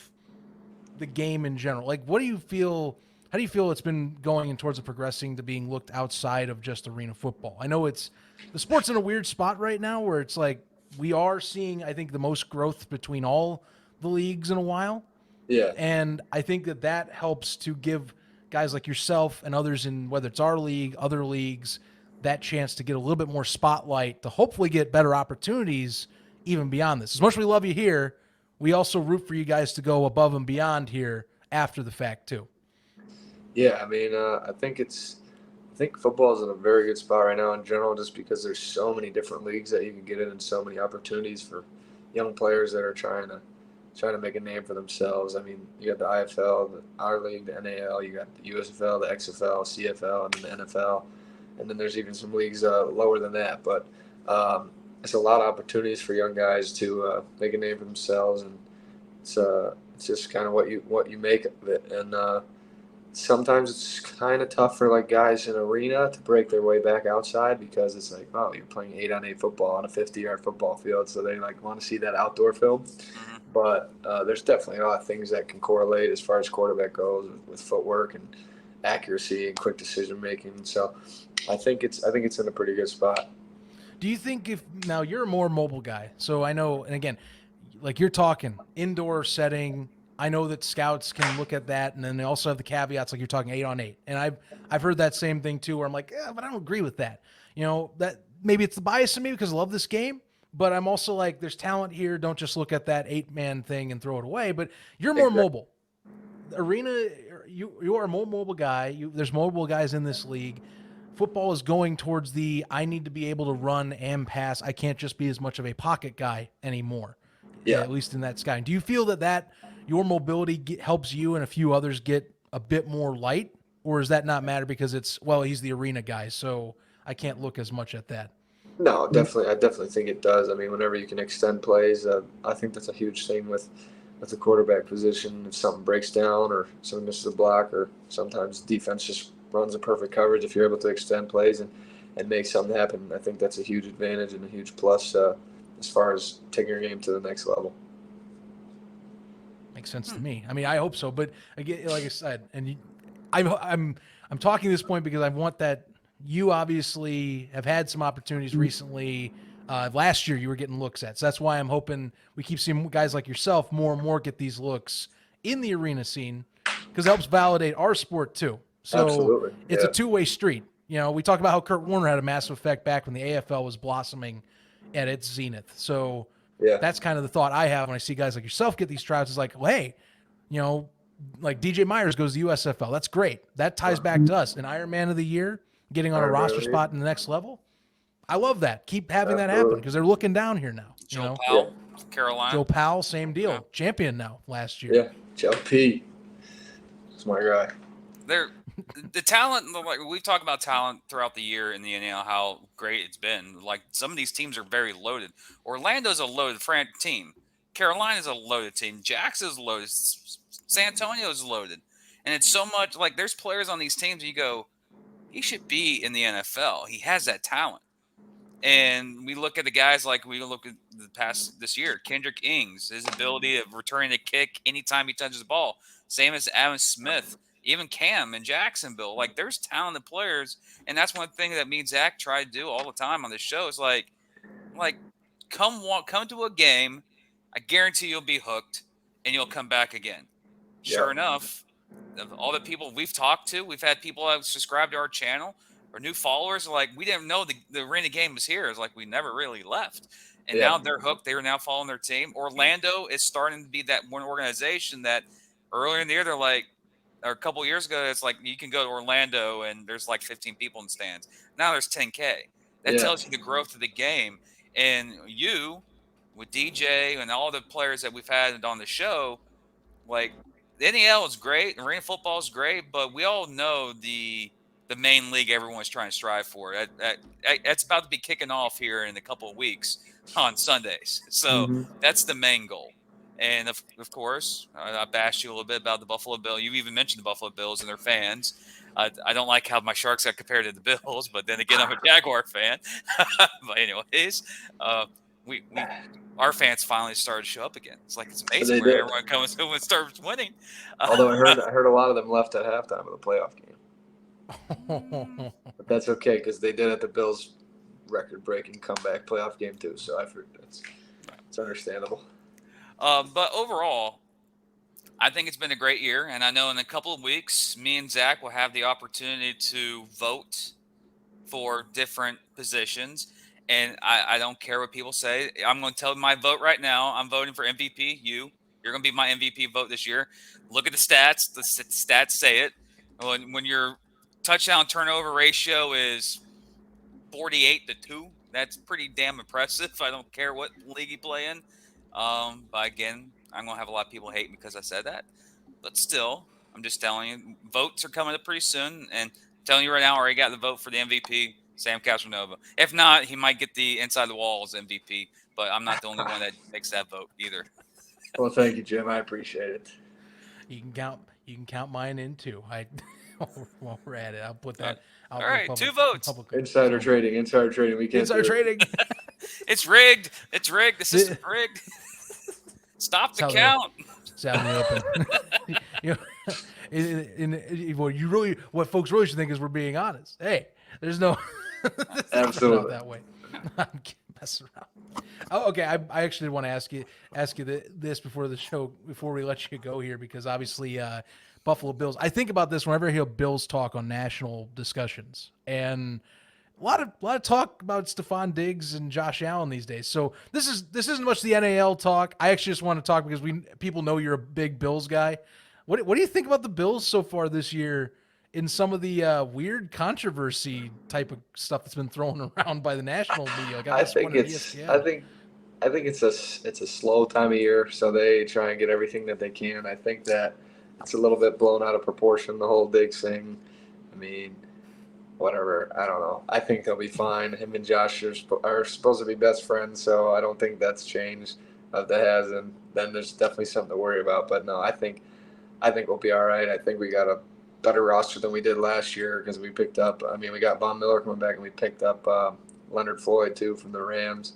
the game in general. Like, what do you feel? How do you feel it's been going in towards progressing to being looked outside of just arena football? I know the sport's in a weird spot right now where it's like we are seeing, I think, the most growth between all the leagues in a while. Yeah. And I think that helps to give guys like yourself and others in whether it's our league, other leagues, that chance to get a little bit more spotlight to hopefully get better opportunities even beyond this. As much as we love you here, we also root for you guys to go above and beyond here after the fact too. Yeah, I mean, I think football is in a very good spot right now in general, just because there's so many different leagues that you can get in and so many opportunities for young players that are trying to make a name for themselves. I mean, you got the IFL, our league, the NAL, you got the USFL, the XFL, CFL, and then the NFL, and then there's even some leagues lower than that. But it's a lot of opportunities for young guys to make a name for themselves, and it's just kind of what you make of it. And sometimes it's kind of tough for like guys in arena to break their way back outside, because it's like, oh, you're playing 8-on-8 football on a 50-yard football field, so they like want to see that outdoor film. Mm-hmm. But there's definitely a lot of things that can correlate as far as quarterback goes with footwork and accuracy and quick decision making. So I think it's in a pretty good spot. Do you think if now you're a more mobile guy, so I know, and again, like you're talking indoor setting, I know that scouts can look at that, and then they also have the caveats like you're talking 8-on-8, and I've heard that same thing too, where I'm like, yeah, but I don't agree with that. That maybe it's the bias in me because I love this game, but I'm also like, there's talent here. Don't just look at that 8-man thing and throw it away. But you're more mobile. Arena, you are a more mobile guy. There's mobile guys in this league. Football is going towards I need to be able to run and pass. I can't just be as much of a pocket guy anymore. Yeah. At least in that sky. Do you feel that your mobility helps you and a few others get a bit more light, or does that not matter because he's the arena guy, so I can't look as much at that? No, definitely. I definitely think it does. I mean, whenever you can extend plays, I think that's a huge thing with the quarterback position. If something breaks down or someone misses a block, or sometimes defense just runs a perfect coverage, if you're able to extend plays and make something happen, I think that's a huge advantage and a huge plus as far as taking your game to the next level. Makes sense to me. I mean, I hope so. But again, like I said, and I'm talking this point because I want that you obviously have had some opportunities recently. Last year you were getting looks at, so that's why I'm hoping we keep seeing guys like yourself more and more get these looks in the arena scene, because it helps validate our sport too. So Absolutely. It's a two-way street. We talk about how Kurt Warner had a massive effect back when the AFL was blossoming at its zenith. So that's kind of the thought I have when I see guys like yourself get these tryouts. It's like, well, hey, like DJ Myers goes to USFL. That's great. That ties back to us. An Ironman of the Year, getting on a roster spot in the next level. I love that. Keep having that happen, because they're looking down here now. Joe Powell, Carolina. Joe Powell, same deal. Yeah. Champion now last year. Yeah, Joe P. That's my guy. The talent, like we've talked about talent throughout the year in the NAL, how great it's been. Like some of these teams are very loaded. Orlando's a loaded team. Carolina's a loaded team. Jackson's loaded. San Antonio's loaded. And it's so much like there's players on these teams you go, he should be in the NFL. He has that talent. And we look at the guys like we look at the past this year. Kendrick Ings, his ability of returning the kick anytime he touches the ball. Same as Adam Smith. Even Cam in Jacksonville, like there's talented players, and that's one thing that me and Zach try to do all the time on this show. Is like come to a game, I guarantee you'll be hooked, and you'll come back again. Yeah. Sure enough, all the people we've talked to, we've had people that subscribe to our channel or new followers. Like we didn't know the arena game was here. It's like we never really left, and now they're hooked. They are now following their team. Orlando is starting to be that one organization that earlier in the year they're like, or a couple years ago, it's like you can go to Orlando and there's like 15 people in the stands. Now there's 10K. That tells you the growth of the game. And you, with DJ and all the players that we've had on the show, like the NAL is great, arena football is great, but we all know the main league everyone's trying to strive for. That's about to be kicking off here in a couple of weeks on Sundays. So that's the main goal. And of course, I bashed you a little bit about the Buffalo Bills. You even mentioned the Buffalo Bills and their fans. I don't like how my Sharks got compared to the Bills, but then again, I'm a Jaguar fan. But anyways, our fans finally started to show up again. It's like it's amazing where everyone comes through and starts winning. Although I heard a lot of them left at halftime of the playoff game. But that's okay because they did at the Bills' record-breaking comeback playoff game too. So I've heard it's understandable. But overall, I think it's been a great year, and I know in a couple of weeks, me and Zach will have the opportunity to vote for different positions. And I don't care what people say. I'm going to tell my vote right now. I'm voting for MVP. You're going to be my MVP vote this year. Look at the stats. The stats say it. When your touchdown turnover ratio is 48-2, that's pretty damn impressive. I don't care what league you play in. But again, I'm going to have a lot of people hate me because I said that. But still, I'm just telling you, votes are coming up pretty soon. And I'm telling you right now, I already got the vote for the MVP, Sam Castronova. If not, he might get the Inside the Walls MVP. But I'm not the only one that makes that vote either. Well, thank you, Jim. I appreciate it. You can count mine in too. While we're at it, I'll put that. All right, 2 votes. Insider trading. We can't. Insider trading. It's rigged. The system's rigged. Stop the count. It's out in the open. What folks really should think is we're being honest. Hey, there's no. Absolutely. Not that way. I'm messing around. Oh, okay. I actually want to ask you this before the show, before we let you go here, because obviously Buffalo Bills. I think about this whenever I hear Bills talk on national discussions, and a lot of talk about Stephon Diggs and Josh Allen these days. So this isn't much the NAL talk. I actually just want to talk because people know you're a big Bills guy. What do you think about the Bills so far this year in some of the weird controversy type of stuff that's been thrown around by the national media? I think it's a slow time of year, so they try and get everything that they can. I think that it's a little bit blown out of proportion, the whole Diggs thing. I mean, whatever. I don't know. I think they'll be fine. Him and Josh are supposed to be best friends, so I don't think that's changed. If that has, and then there's definitely something to worry about. But no, I think we'll be all right. I think we got a better roster than we did last year because we picked up. I mean, we got Von Miller coming back, and we picked up Leonard Floyd too from the Rams,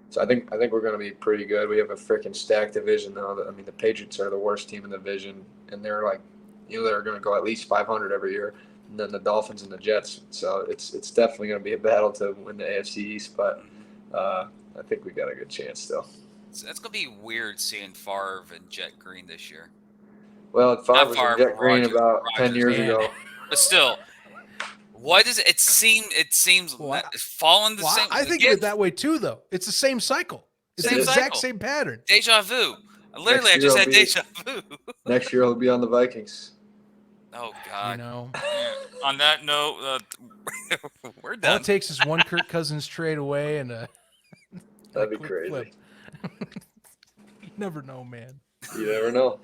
so I think we're going to be pretty good. We have a freaking stacked division though. I mean, the Patriots are the worst team in the division, and they're like, they're going to go at least 500 every year. And then the Dolphins and the Jets. So it's definitely going to be a battle to win the AFC East, but I think we got a good chance still. It's going to be weird seeing Favre and Jet Green this year. Well, Favre was in Jet Green about 10 years ago. But still, what does it seem? It seems falling the same. I think of it that way too, though. It's the same cycle. It's the exact same pattern. Deja vu. Literally, I just had deja vu. Next year, he'll be on the Vikings. Oh, God. On that note, we're done. All it takes is one Kirk Cousins trade away and that'd be crazy. Flip. You never know, man. You never know.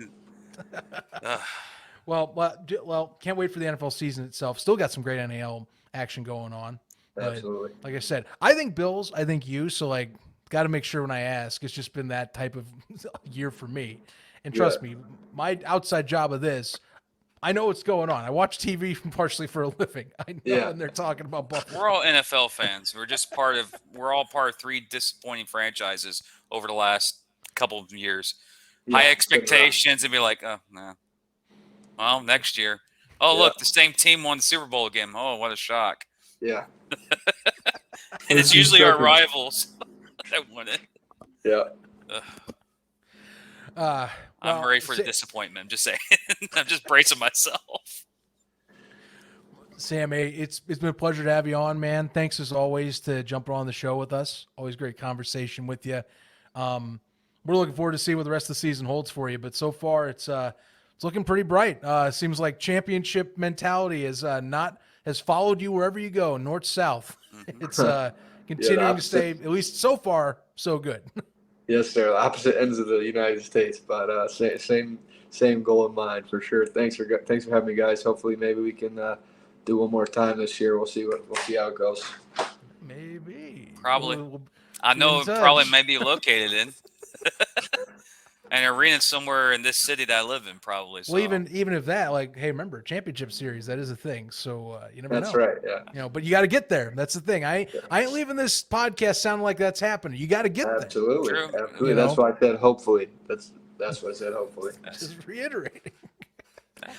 Well, can't wait for the NFL season itself. Still got some great NAL action going on. Absolutely. But like I said, I think Bills, I think you. So, got to make sure when I ask, it's just been that type of year for me. And trust me, my outside job of this, I know what's going on. I watch TV partially for a living. I know when they're talking about Buffalo. We're all NFL fans. We're all part of 3 disappointing franchises over the last couple of years. High expectations and be like, oh, no. Well, next year. Oh, look, the same team won the Super Bowl again. Oh, what a shock. Yeah. And it's usually our rivals that win it. Yeah. I'm ready for the disappointment. I'm just saying. I'm just bracing myself. Sam, it's been a pleasure to have you on, man. Thanks as always to jumping on the show with us. Always great conversation with you. We're looking forward to see what the rest of the season holds for you. But so far, it's It's looking pretty bright. Seems like championship mentality has followed you wherever you go, north, south. Mm-hmm. It's continuing to stay, at least so far, so good. Yes, sir. Opposite ends of the United States, but same goal in mind for sure. Thanks for having me, guys. Hopefully, maybe we can do one more time this year. We'll see how it goes. Maybe. Probably. We'll I know in it probably touch. may be located in an arena somewhere in this city that I live in, probably. So. Well, even if that, like, hey, remember championship series, that is a thing. So you never know. That's right. Yeah. You know, but you got to get there. That's the thing. I ain't leaving this podcast sounding like that's happening. You got to get Absolutely. True. Absolutely. You That's know? why I said hopefully. That's what I said. Hopefully. there. Just reiterating.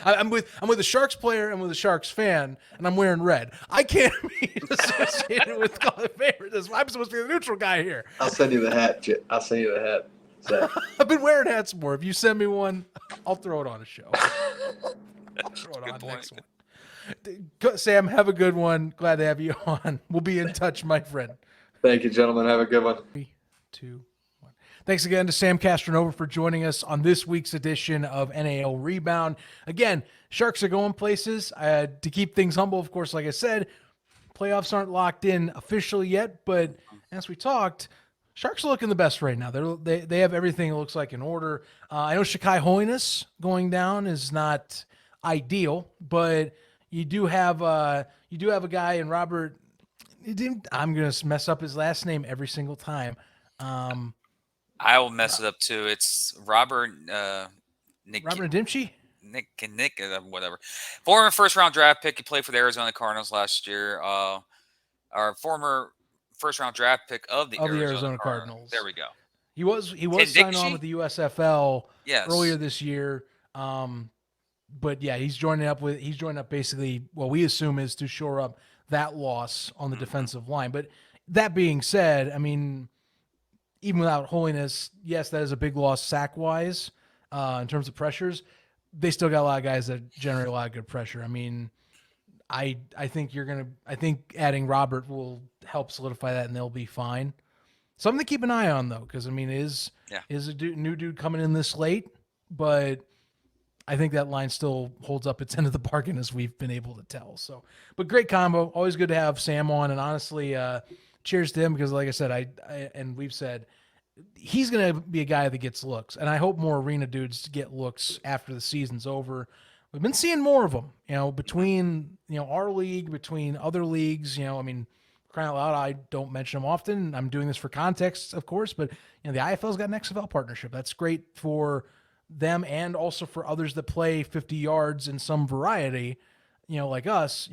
I'm with a Sharks player and with a Sharks fan, and I'm wearing red. I can't be associated with the favorites. I'm supposed to be the neutral guy here. I'll send you the hat. I'll send you the hat. Zach. I've been wearing hats more. If you send me one, I'll throw it on a show. Throw it on next one. Sam, have a good one. Glad to have you on. We'll be in touch, my friend. Thank you, gentlemen. Have a good one. 3, 2, 1. Thanks again to Sam Castronova for joining us on this week's edition of NAL Rebound. Again, Sharks are going places. To keep things humble, of course, like I said, playoffs aren't locked in officially yet, but as we talked, Sharks are looking the best right now. They have everything it looks like in order. I know Shakai Holiness going down is not ideal, but you do have a guy in Robert. I'm gonna mess up his last name every single time. I will mess it up too. It's Robert Ndimchi? Nick, whatever. Former first-round draft pick. He played for the Arizona Cardinals last year. Our former first-round draft pick of the Arizona Cardinals. There we go. He was signed on with the USFL earlier this year. But yeah, he's joining up basically what we assume is to shore up that loss on the defensive line. But that being said, I mean, even without Holiness, yes, that is a big loss sack-wise in terms of pressures. They still got a lot of guys that generate a lot of good pressure. I mean, I think adding Robert will help solidify that, and they'll be fine. Something to keep an eye on, though, because I mean, is a new dude coming in this late, but I think that line still holds up its end of the bargain, as we've been able to tell. So, but great combo. Always good to have Sam on, and honestly, cheers to him, because like I said, and we've said he's going to be a guy that gets looks, and I hope more arena dudes get looks after the season's over. We've been seeing more of them, between, our league, between other leagues, I mean, crying out loud, I don't mention them often. I'm doing this for context, of course, but, the IFL's got an XFL partnership. That's great for them and also for others that play 50 yards in some variety, like us,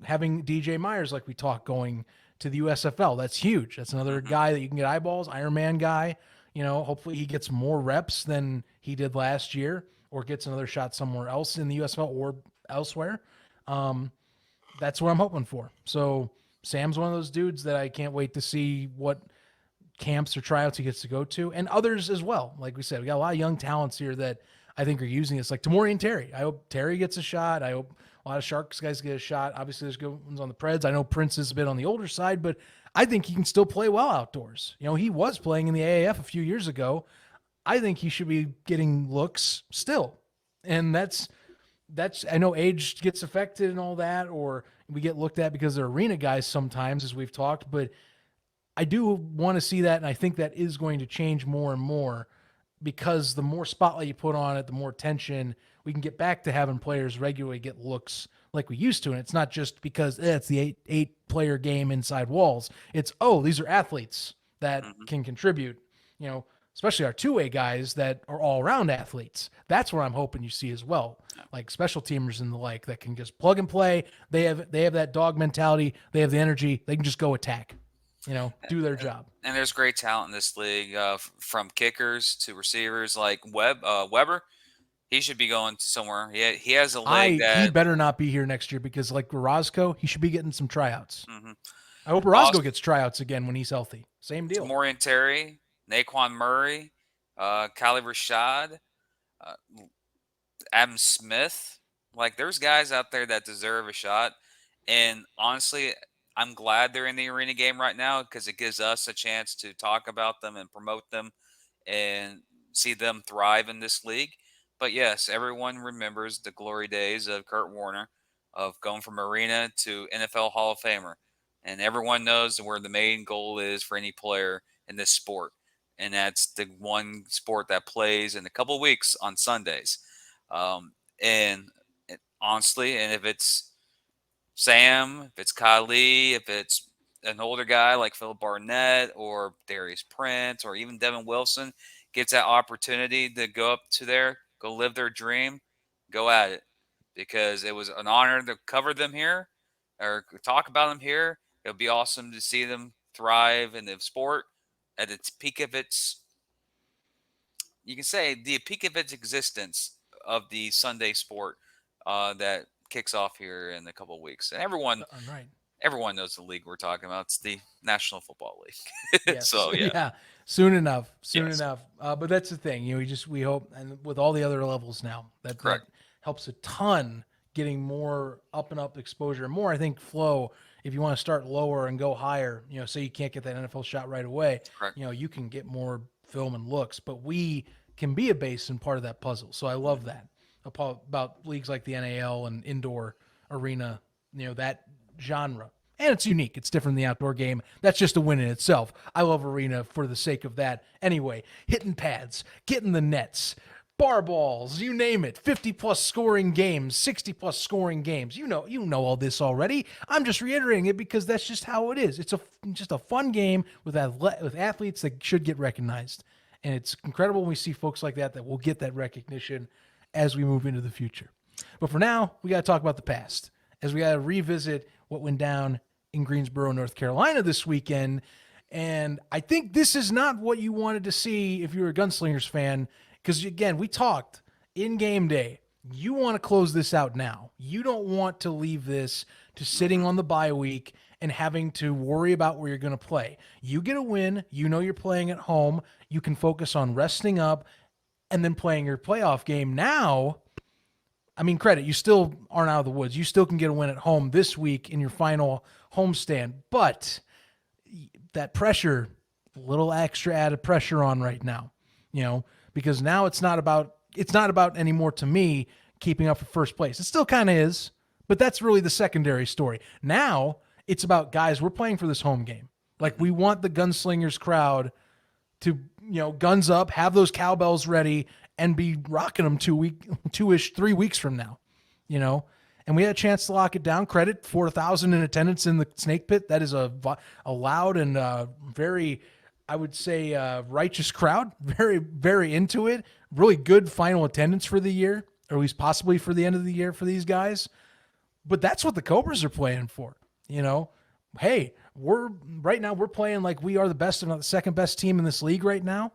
having DJ Myers, like we talked, going to the USFL. That's huge. That's another guy that you can get eyeballs, Ironman guy. Hopefully he gets more reps than he did last year, or gets another shot somewhere else in the USFL or elsewhere. That's what I'm hoping for. So Sam's one of those dudes that I can't wait to see what camps or tryouts he gets to go to, and others as well. Like we said, we got a lot of young talents here that I think are using this, like Tamori and Terry. I hope Terry gets a shot. I hope a lot of Sharks guys get a shot. Obviously, there's good ones on the Preds. I know Prince is a bit on the older side, but I think he can still play well outdoors. He was playing in the AAF a few years ago. I think he should be getting looks still. And that's I know age gets affected and all that, or we get looked at because they're arena guys sometimes, as we've talked, but I do want to see that, and I think that is going to change more and more, because the more spotlight you put on it, the more attention we can get back to having players regularly get looks like we used to. And it's not just because it's the eight player game inside walls. It's, these are athletes that can contribute, especially our two-way guys that are all-around athletes. That's what I'm hoping you see as well, like special teamers and the like that can just plug and play. They have that dog mentality. They have the energy. They can just go attack, do their job. And there's great talent in this league, from kickers to receivers, like Weber. He should be going to somewhere. He has a leg that... He better not be here next year, because like Orozco, he should be getting some tryouts. I hope Orozco gets tryouts again when he's healthy. Same deal. Tamori and Terry, Naquan Murray, Khalid Rashad, Adam Smith. Like, there's guys out there that deserve a shot. And honestly, I'm glad they're in the arena game right now, because it gives us a chance to talk about them and promote them and see them thrive in this league. But yes, everyone remembers the glory days of Kurt Warner, of going from arena to NFL Hall of Famer. And everyone knows where the main goal is for any player in this sport. And that's the one sport that plays in a couple of weeks on Sundays. Um, and honestly, and if it's Sam, if it's Kylie, if it's an older guy like Philip Barnett or Darius Prince or even Devin Wilson gets that opportunity to go up to there, go live their dream, go at it. Because it was an honor to cover them here or talk about them here. It would be awesome to see them thrive in the sport at its peak of its, you can say, the peak of its existence of the Sunday sport that kicks off here in a couple of weeks. And Right. everyone knows the league we're talking about. It's the National Football League. Yes. So yeah. Yeah. Soon enough. Soon Yes. enough. But that's the thing. We hope, and with all the other levels now, that Correct. helps a ton, getting more up and up exposure, more I think flow. If you want to start lower and go higher, say you can't get that NFL shot right away, Correct. you can get more film and looks, but we can be a base and part of that puzzle. So I love that about leagues like the NAL and indoor arena, that genre. And it's unique. It's different than the outdoor game. That's just a win in itself. I love arena for the sake of that. Anyway, hitting pads, getting the nets, bar balls, you name it. 50-plus scoring games, 60-plus scoring games. You know all this already. I'm just reiterating it because that's just how it is. It's just a fun game with athletes that should get recognized. And it's incredible when we see folks like that will get that recognition as we move into the future. But for now, we got to talk about the past, as we got to revisit what went down in Greensboro, North Carolina this weekend. And I think this is not what you wanted to see if you were a Gunslingers fan, because, again, we talked in game day. You want to close this out now. You don't want to leave this to sitting on the bye week and having to worry about where you're going to play. You get a win. You're playing at home. You can focus on resting up and then playing your playoff game. Now, I mean, credit, you still aren't out of the woods. You still can get a win at home this week in your final homestand. But that pressure, a little extra added pressure on right now, because now it's not about anymore to me keeping up for first place. It still kind of is, but that's really the secondary story. Now it's about, guys, we're playing for this home game. Like, we want the Gunslingers crowd to, guns up, have those cowbells ready, and be rocking them 3 weeks from now, And we had a chance to lock it down. Credit, 4,000 in attendance in the Snake Pit. That is a loud and very, I would say, righteous crowd. Very, very into it. Really good final attendance for the year, or at least possibly for the end of the year for these guys. But that's what the Cobras are playing for, Hey, we're playing like we are the best, if not the second best team in this league right now.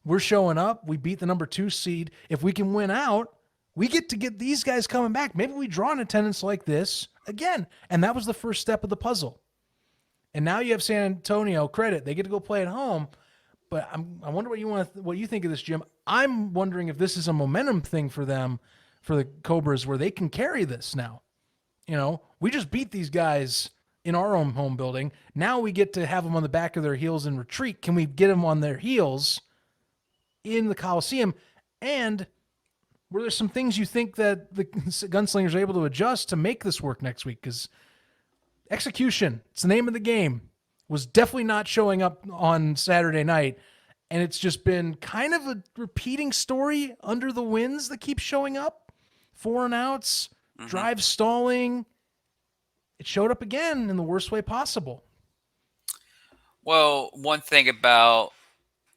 We're showing up. We beat the number 2 seed. If we can win out, we get to get these guys coming back. Maybe we draw an attendance like this again. And that was the first step of the puzzle. And now you have San Antonio, credit. They get to go play at home. But I wonder what you think of this, Jim. I'm wondering if this is a momentum thing for them, for the Cobras, where they can carry this now. We just beat these guys in our own home building. Now we get to have them on the back of their heels and retreat. Can we get them on their heels in the Coliseum? And were there some things you think that the Gunslingers are able to adjust to make this work next week? Because execution, it's the name of the game, was definitely not showing up on Saturday night. And it's just been kind of a repeating story under the winds that keeps showing up. 4 and outs, drive stalling. It showed up again in the worst way possible. Well, one thing about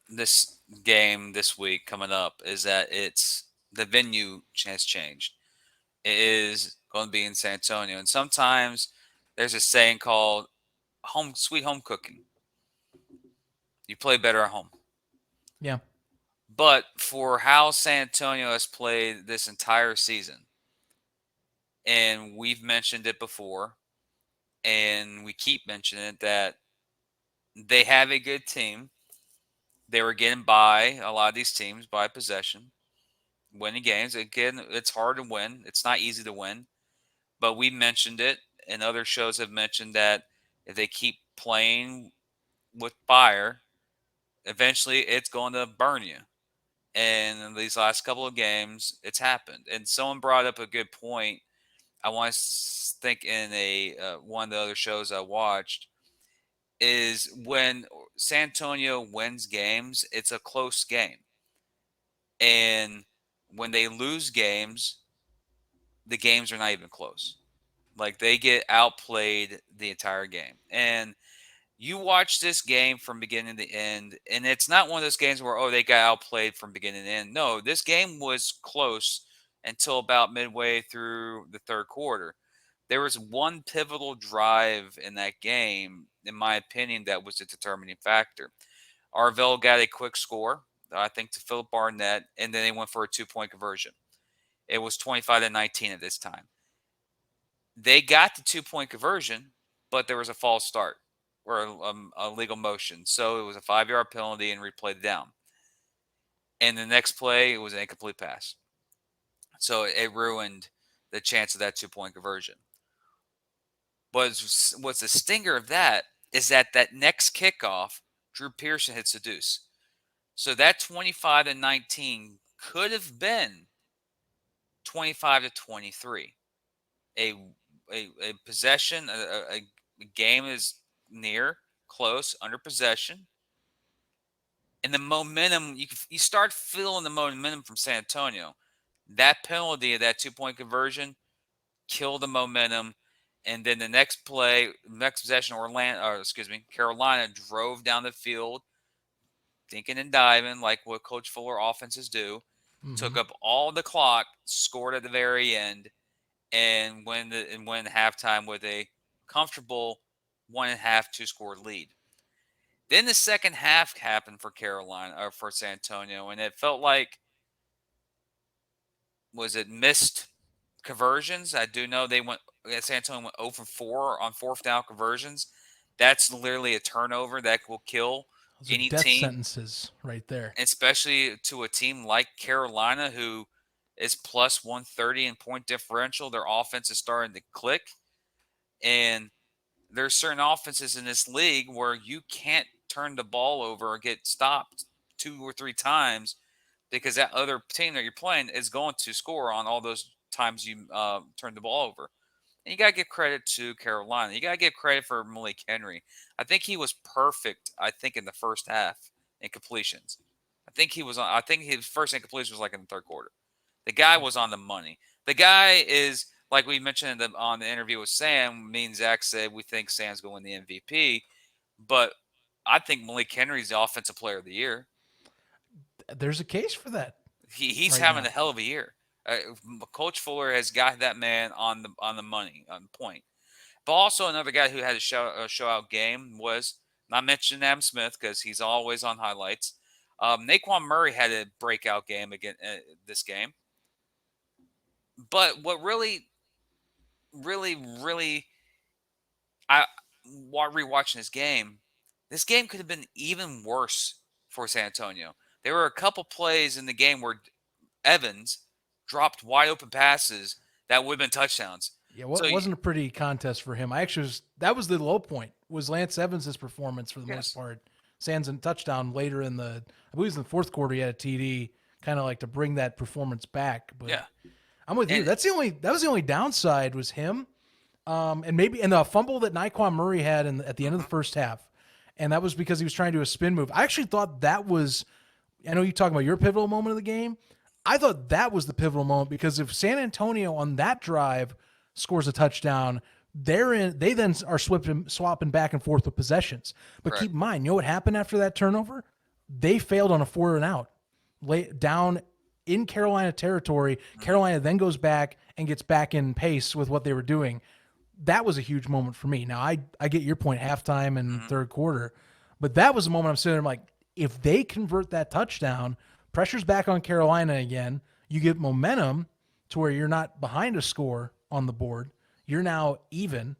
this game this week coming up is that the venue has changed. It is going to be in San Antonio. And sometimes there's a saying called sweet home cooking. You play better at home. Yeah. But for how San Antonio has played this entire season, and we've mentioned it before, and we keep mentioning it, that they have a good team. They were getting by a lot of these teams by possession, winning games. Again, it's hard to win. It's not easy to win. But we mentioned it, and other shows have mentioned that if they keep playing with fire, eventually it's going to burn you. And in these last couple of games, it's happened. And someone brought up a good point. I want to think in one of the other shows I watched is when San Antonio wins games, it's a close game. And when they lose games, the games are not even close. Like they get outplayed the entire game. And you watch this game from beginning to end, and it's not one of those games where, they got outplayed from beginning to end. No, this game was close until about midway through the third quarter. There was one pivotal drive in that game, in my opinion, that was a determining factor. Arvell got a quick score, I think, to Philip Barnett, and then they went for a 2-point conversion. It was 25-19 at this time. They got the 2-point conversion, but there was a false start or a legal motion. So it was a 5-yard penalty and replayed it down. And the next play, it was an incomplete pass. So it ruined the chance of that 2-point conversion. But what's the stinger of that is that next kickoff, Drew Pearson hits the deuce. So that 25-19 could have been 25-23. A possession, a game is near, close, under possession. And the momentum, you start feeling the momentum from San Antonio. That penalty of that 2-point conversion killed the momentum. And then the next play, next possession, Carolina drove down the field, thinking and diving like what Coach Fuller offenses do. Mm-hmm. Took up all the clock, scored at the very end, and win halftime with a comfortable 1.5 2-score lead. Then the second half happened for Carolina or for San Antonio, and it felt like missed conversions. I do know San Antonio went 0 for 4 on fourth down conversions. That's literally a turnover that will kill any death team. Sentences right there, especially to a team like Carolina, who is plus 130 in point differential. Their offense is starting to click. And there's certain offenses in this league where you can't turn the ball over or get stopped 2 or 3 times because that other team that you're playing is going to score on all those times you turn the ball over. And you got to give credit to Carolina. You got to give credit for Malik Henry. I think he was perfect, in the first half in completions. I think his first incompletion was like in the third quarter. The guy was on the money. The guy is, like we mentioned on the interview with Sam, me and Zach said we think Sam's going to win the MVP. But I think Malik Henry's the offensive player of the year. There's a case for that. He's having a hell of a year. Coach Fuller has got that man on the money, on point. But also another guy who had a show out game was, not mentioning Adam Smith because he's always on highlights. Naquan Murray had a breakout game again this game. But what really, while rewatching this game could have been even worse for San Antonio. There were a couple plays in the game where Evans dropped wide open passes that would have been touchdowns. Yeah, wasn't a pretty contest for him. That was the low point, was Lance Evans' performance for the most part. Sands a touchdown later I believe it was in the fourth quarter, he had a TD, kind of like to bring that performance back. But yeah, I'm with you. That was the only downside was him. And the fumble that Naquan Murray had at the end of the first half. And that was because he was trying to do a spin move. I actually thought that was, I know you talking about your pivotal moment of the game. I thought that was the pivotal moment because if San Antonio on that drive scores a touchdown, they then are swapping back and forth with possessions. But keep in mind, you know what happened after that turnover? They failed on a 4 and out. Down in Carolina territory. Carolina then goes back and gets back in pace with what they were doing. That was a huge moment for me. Now, I get your point, halftime and third quarter. But that was a moment I'm sitting there, I'm like, if they convert that touchdown, pressure's back on Carolina again. You get momentum to where you're not behind a score on the board. You're now even.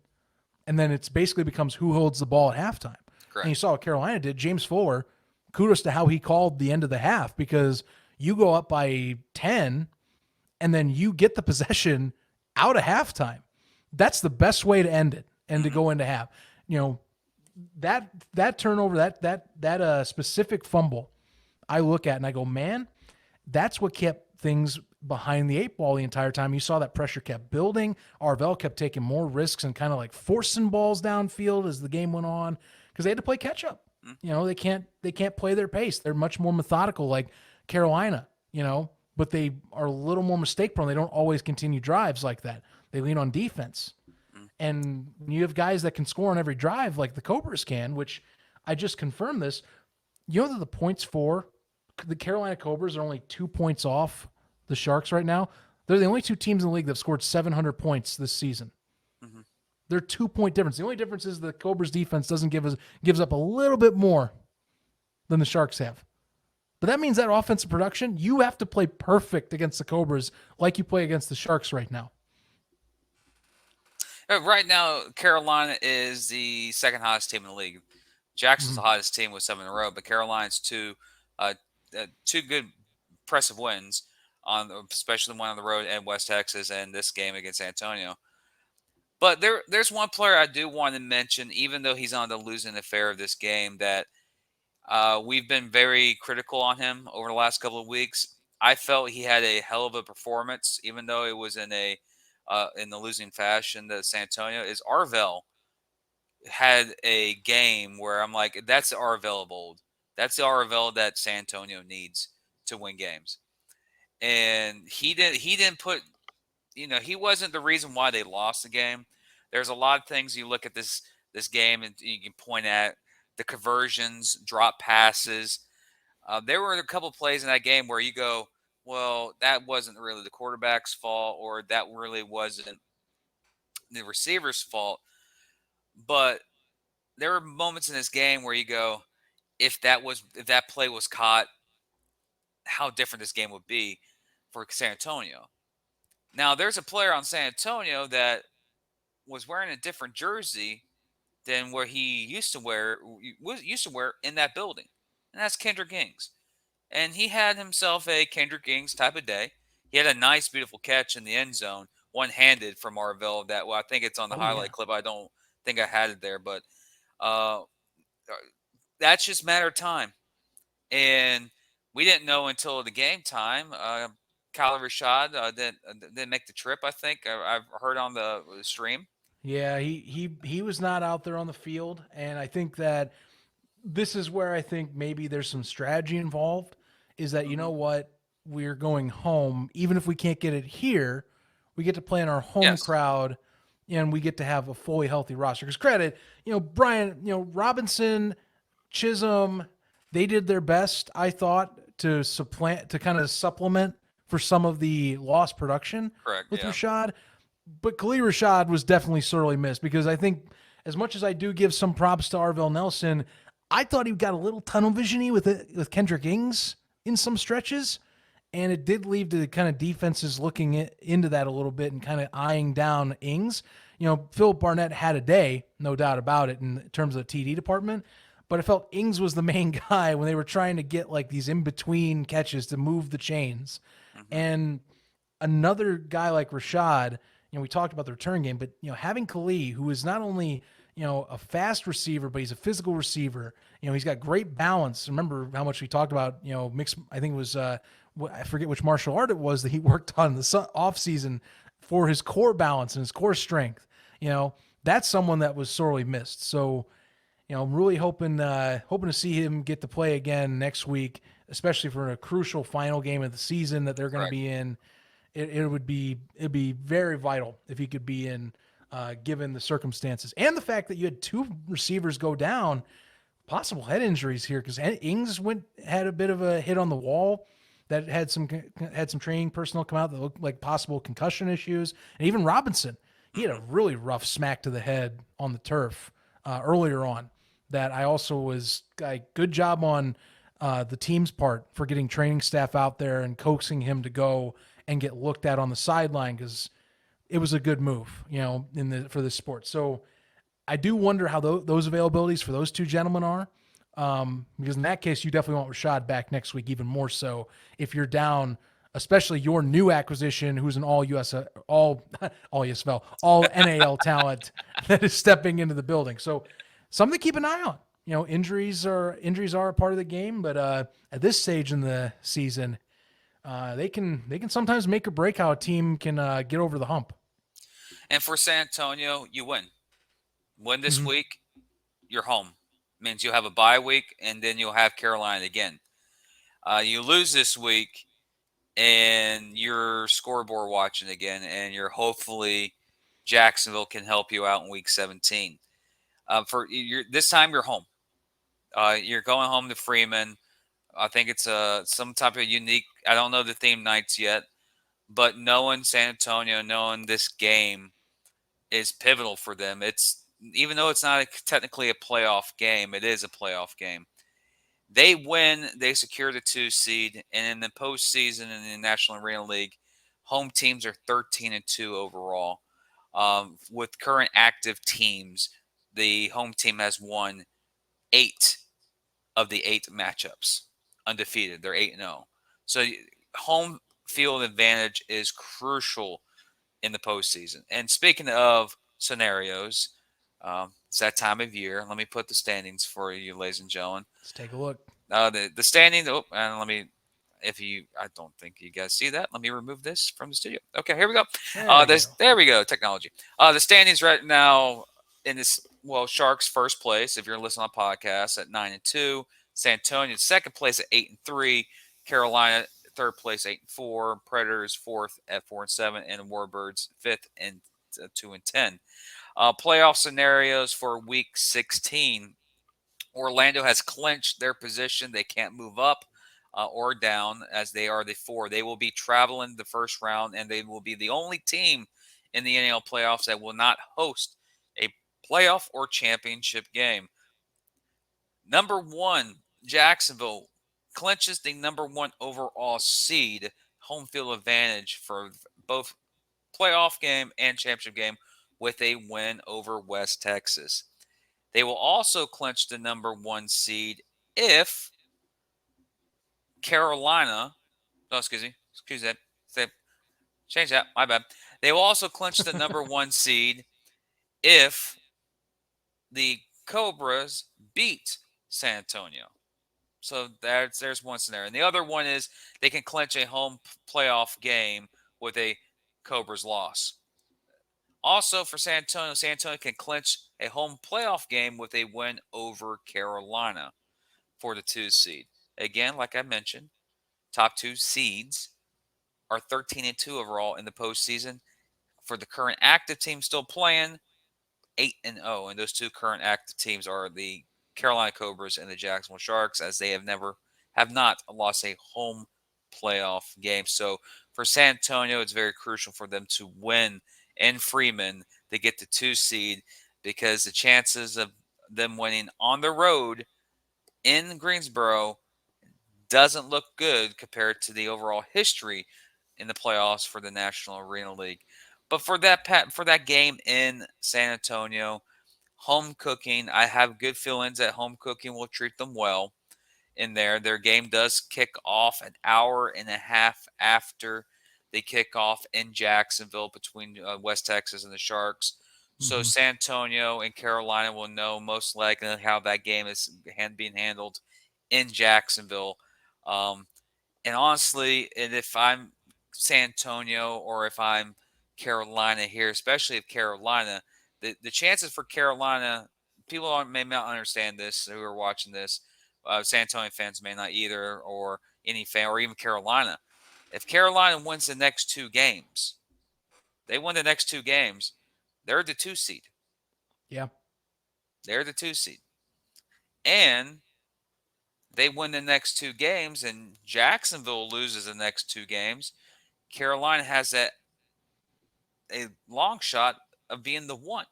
And then it's basically becomes who holds the ball at halftime. Correct. And you saw what Carolina did. James Fuller, kudos to how he called the end of the half because you go up by 10 and then you get the possession out of halftime. That's the best way to end it and to go into half. That turnover, that specific fumble, I look at and I go, man, that's what kept things behind the 8 ball the entire time. You saw that pressure kept building. Arvell kept taking more risks and kind of like forcing balls downfield as the game went on because they had to play catch up. You know, they can't play their pace. They're much more methodical like Carolina, you know, but they are a little more mistake prone. They don't always continue drives like that. They lean on defense. And when you have guys that can score on every drive like the Cobras can, which I just confirmed this, you know that the points for the Carolina Cobras are only 2 points off the Sharks right now. They're the only two teams in the league that have scored 700 points this season. They're 2-point difference. The only difference is the Cobras defense gives up a little bit more than the Sharks have. But that means that offensive production, you have to play perfect against the Cobras like you play against the Sharks right now. Right now, Carolina is the second hottest team in the league. Jackson's the hottest team with 7 in a row, but Carolina's two good, impressive wins especially one on the road at West Texas and this game against Antonio. But there's one player I do want to mention, even though he's on the losing affair of this game, that we've been very critical on him over the last couple of weeks. I felt he had a hell of a performance, even though it was in the losing fashion to San Antonio. Is Arvell had a game where I'm like, that's the Arvell of old. That's the Arvell that San Antonio needs to win games. And he didn't put, he wasn't the reason why they lost the game. There's a lot of things you look at this game and you can point at the conversions, drop passes. There were a couple plays in that game where you go, well, that wasn't really the quarterback's fault, or that really wasn't the receiver's fault. But there were moments in this game where you go, if that play was caught, how different this game would be for San Antonio. Now, there's a player on San Antonio that was wearing a different jersey than where he used to wear in that building, and that's Kendrick Ings. And he had himself a Kendrick Ings type of day. He had a nice, beautiful catch in the end zone, one-handed from Arvell. I think it's on the highlight clip. I don't think I had it there, but that's just a matter of time. And we didn't know until the game time. Kyle Rashad didn't make the trip, I think. I've heard on the stream. Yeah, he was not out there on the field, and I think that this is where I think maybe there's some strategy involved, is that, you know what, we're going home. Even if we can't get it here, we get to play in our home crowd, and we get to have a fully healthy roster. Because credit, Brian, Robinson, Chisholm, they did their best, I thought, to kind of supplement for some of the lost production with Rashad. But Khalil Rashad was definitely sorely missed, because I think as much as I do give some props to Arvell Nelson, I thought he got a little tunnel vision-y with Kendrick Ings in some stretches, and it did leave the kind of defenses looking into that a little bit and kind of eyeing down Ings. Philip Barnett had a day, no doubt about it, in terms of the TD department, but I felt Ings was the main guy when they were trying to get like these in-between catches to move the chains. And another guy like Rashad, we talked about the return game, but having Khalil, who is not only a fast receiver, but he's a physical receiver. He's got great balance. Remember how much we talked about mixed. I think it was I forget which martial art it was that he worked on the off season for his core balance and his core strength. That's someone that was sorely missed. So I'm really hoping to see him get to play again next week, especially for a crucial final game of the season that they're going to be in. It'd be very vital if he could be in, given the circumstances and the fact that you had 2 receivers go down, possible head injuries here, because Ings had a bit of a hit on the wall that had some training personnel come out that looked like possible concussion issues, and even Robinson, he had a really rough smack to the head on the turf earlier on. That I also was good job on the team's part for getting training staff out there and coaxing him to go and get looked at on the sideline, because it was a good move, for this sport. So I do wonder how those availabilities for those 2 gentlemen are, because in that case, you definitely want Rashad back next week, even more so if you're down, especially your new acquisition, who's an all USFL, all NAL talent that is stepping into the building. So something to keep an eye on. Injuries are a part of the game, but at this stage in the season, they can sometimes make or break how a team can get over the hump. And for San Antonio, you win. Win this week, you're home. Means you'll have a bye week, and then you'll have Carolina again. You lose this week, and you're scoreboard watching again, and you're hopefully Jacksonville can help you out in week 17. This time, you're home. You're going home to Freeman. I think it's some type of unique. I don't know the theme nights yet, but knowing San Antonio, knowing this game is pivotal for them. It's even though it's not technically a playoff game, it is a playoff game. They win, they secure the 2 seed, and in the postseason in the National Arena League, home teams are 13-2 overall. With current active teams, the home team has won 8 of the 8 matchups, undefeated. They're 8-0. So home field advantage is crucial in the postseason. And speaking of scenarios, it's that time of year. Let me put the standings for you, ladies and gentlemen. Let's take a look. The standings. Oh, and let me. I don't think you guys see that. Let me remove this from the studio. Okay, here we go. There we go. Technology. The standings right now in this. Well, Sharks first place. If you're listening on podcasts at 9-2. San Antonio second place at 8-3. Carolina third place 8-4. Predators fourth at 4-7, and Warbirds fifth and 2-10. Playoff scenarios for Week 16. Orlando has clinched their position; they can't move up or down as they are the 4. They will be traveling the first round, and they will be the only team in the NAL playoffs that will not host a playoff or championship game. Number 1, Jacksonville clinches the number 1 overall seed, home field advantage for both playoff game and championship game with a win over West Texas. They will also clinch the number 1 seed if Carolina, excuse that, change that, my bad. They will also clinch the number 1 seed if the Cobras beat San Antonio. So there's one scenario. And the other one is they can clinch a home playoff game with a Cobras loss. Also for San Antonio can clinch a home playoff game with a win over Carolina for the 2 seed. Again, like I mentioned, top 2 seeds are 13-2 overall in the postseason. For the current active team still playing, 8-0. And those 2 current active teams are the Carolina Cobras and the Jacksonville Sharks, as they have not lost a home playoff game. So for San Antonio, it's very crucial for them to win in Freeman to get the 2 seed, because the chances of them winning on the road in Greensboro doesn't look good compared to the overall history in the playoffs for the National Arena League. But for that game in San Antonio, home cooking, I have good feelings that home cooking will treat them well in there. Their game does kick off an hour and a half after they kick off in Jacksonville between West Texas and the Sharks. So San Antonio and Carolina will know most likely how that game is being handled in Jacksonville. And honestly, if I'm San Antonio or if I'm Carolina here, especially if Carolina, the chances for Carolina, people may not understand this who are watching this. San Antonio fans may not either, or any fan, or even Carolina. If Carolina wins the next 2 games, they're the 2 seed. Yeah. They're the 2 seed. And they win the next 2 games and Jacksonville loses the next 2 games, Carolina has a long shot of being the 1.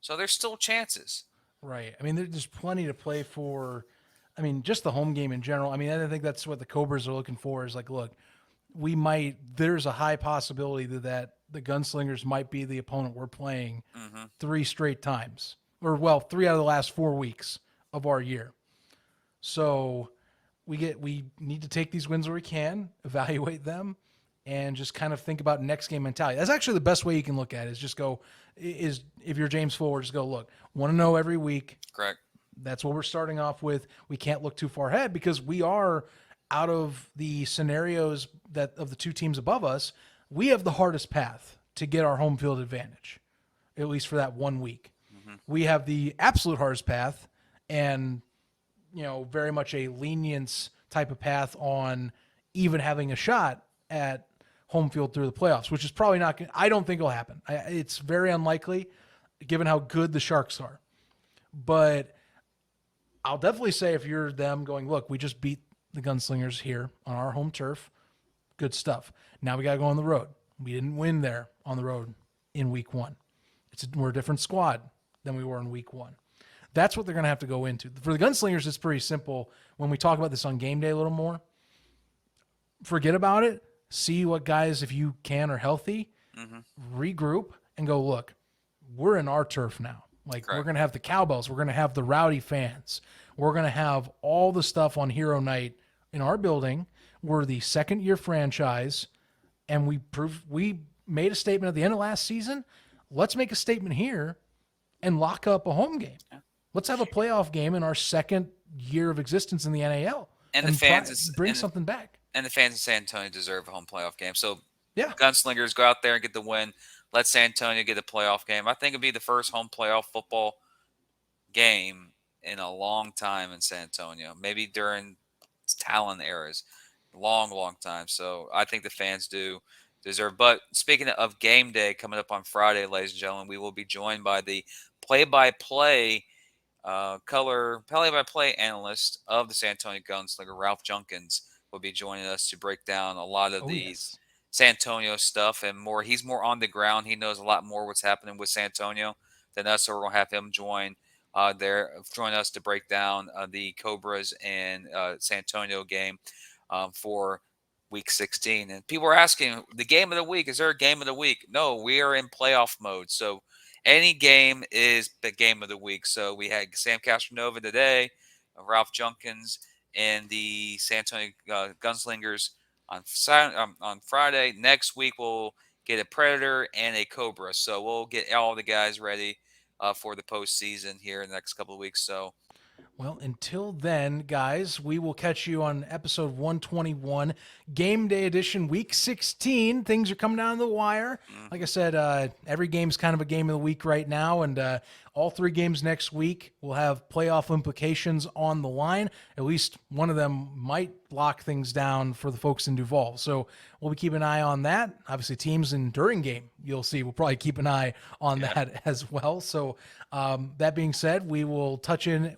So there's still chances. Right. I mean, there's plenty to play for. I mean, just the home game in general. I mean, I think that's what the Cobras are looking for is like, look, there's a high possibility that the Gunslingers might be the opponent we're playing 3 straight times. Or, 3 out of the last 4 weeks of our year. So we need to take these wins where we can, evaluate them, and just kind of think about next game mentality. That's actually the best way you can look at it, is just go, if you're James Fuller, just go, look, want to know every week. Correct. That's what we're starting off with. We can't look too far ahead because we are out of the scenarios that of the two teams above us, we have the hardest path to get our home field advantage, at least for that 1 week. Mm-hmm. We have the absolute hardest path and, very much a lenience type of path on even having a shot at home field through the playoffs, which is probably not – I don't think it'll happen. It's very unlikely given how good the Sharks are. But I'll definitely say if you're them going, look, we just beat the Gunslingers here on our home turf, good stuff. Now we got to go on the road. We didn't win there on the road in week 1. We're a different squad than we were in week 1. That's what they're going to have to go into. For the Gunslingers, it's pretty simple. When we talk about this on game day a little more, forget about it. See what guys, if you can, are healthy, regroup, and go, look, we're in our turf now. Like, we're going to have the cowbells. We're going to have the rowdy fans. We're going to have all the stuff on Hero Night in our building. We're the second-year franchise, and we made a statement at the end of last season. Let's make a statement here and lock up a home game. Let's have a playoff game in our second year of existence in the NAL. And the fans bring something back. And the fans of San Antonio deserve a home playoff game. So, Gunslingers, go out there and get the win. Let San Antonio get a playoff game. I think it'd be the first home playoff football game in a long time in San Antonio. Maybe during Talon eras. Long, long time. So I think the fans do deserve. But speaking of game day coming up on Friday, ladies and gentlemen, we will be joined by the play-by-play analyst of the San Antonio Gunslinger, Ralph Junkins, will be joining us to break down a lot of these San Antonio stuff and more. He's more on the ground. He knows a lot more what's happening with San Antonio than us, so we're going to have him join us to break down the Cobras and San Antonio game for Week 16. And people are asking, the game of the week, is there a game of the week? No, we are in playoff mode, so any game is the game of the week. So we had Sam Castronova today, Ralph Junkins, and the San Antonio Gunslingers on Friday. Next week, we'll get a Predator and a Cobra. So we'll get all the guys ready for the postseason here in the next couple of weeks. So, well, until then, guys, we will catch you on episode 121, Game Day Edition, Week 16. Things are coming down the wire. Like I said, every game's kind of a game of the week right now, and all 3 games next week will have playoff implications on the line. At least one of them might lock things down for the folks in Duval. So we'll be keeping an eye on that. Obviously, teams in during game, you'll see, we'll probably keep an eye on that as well. So that being said, we will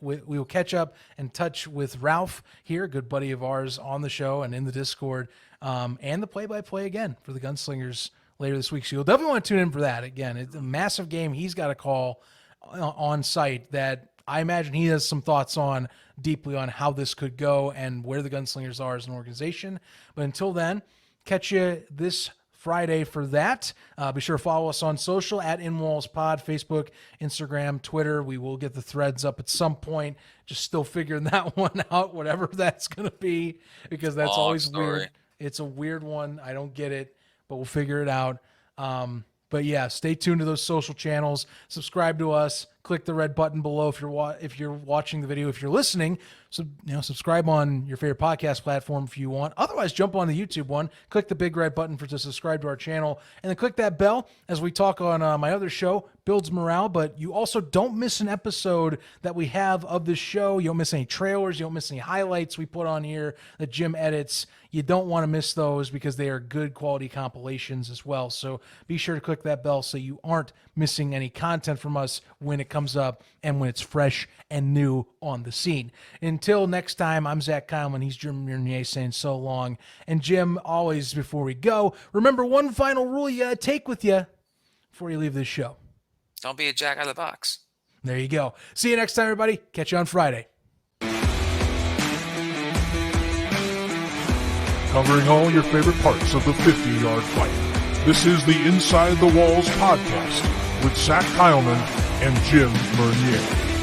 we will catch up and touch with Ralph here, a good buddy of ours on the show and in the Discord, and the play-by-play again for the Gunslingers later this week. So you'll definitely want to tune in for that. Again, it's a massive game he's got to call on site that I imagine he has some thoughts on deeply on how this could go and where the Gunslingers are as an organization. But until then, catch you this Friday for that. Be sure to follow us on social at InWallsPod, Facebook, Instagram, Twitter. We will get the threads up at some point. Just still figuring that one out, whatever that's going to be, because that's always weird. It's a weird one. I don't get it, but we'll figure it out. But yeah, stay tuned to those social channels. Subscribe to us. Click the red button below if you're watching the video. If you're listening, subscribe on your favorite podcast platform if you want. Otherwise, jump on the YouTube one. Click the big red button to subscribe to our channel, and then click that bell as we talk on my other show. Builds morale, but you also don't miss an episode that we have of this show. You don't miss any trailers. You don't miss any highlights we put on here that Jim edits. You don't want to miss those because they are good quality compilations as well. So be sure to click that bell so you aren't missing any content from us when it comes up and when it's fresh and new on the scene. Until next time, I'm Zach Kyleman. He's Jim Murnier saying so long. And Jim, always before we go, remember one final rule you gotta take with you before you leave this show. Don't be a jack out of the box. There you go. See you next time, everybody. Catch you on Friday. Covering all your favorite parts of the 50-yard fight. This is the Inside the Walls podcast with Zach Kyleman and Jim Murnier.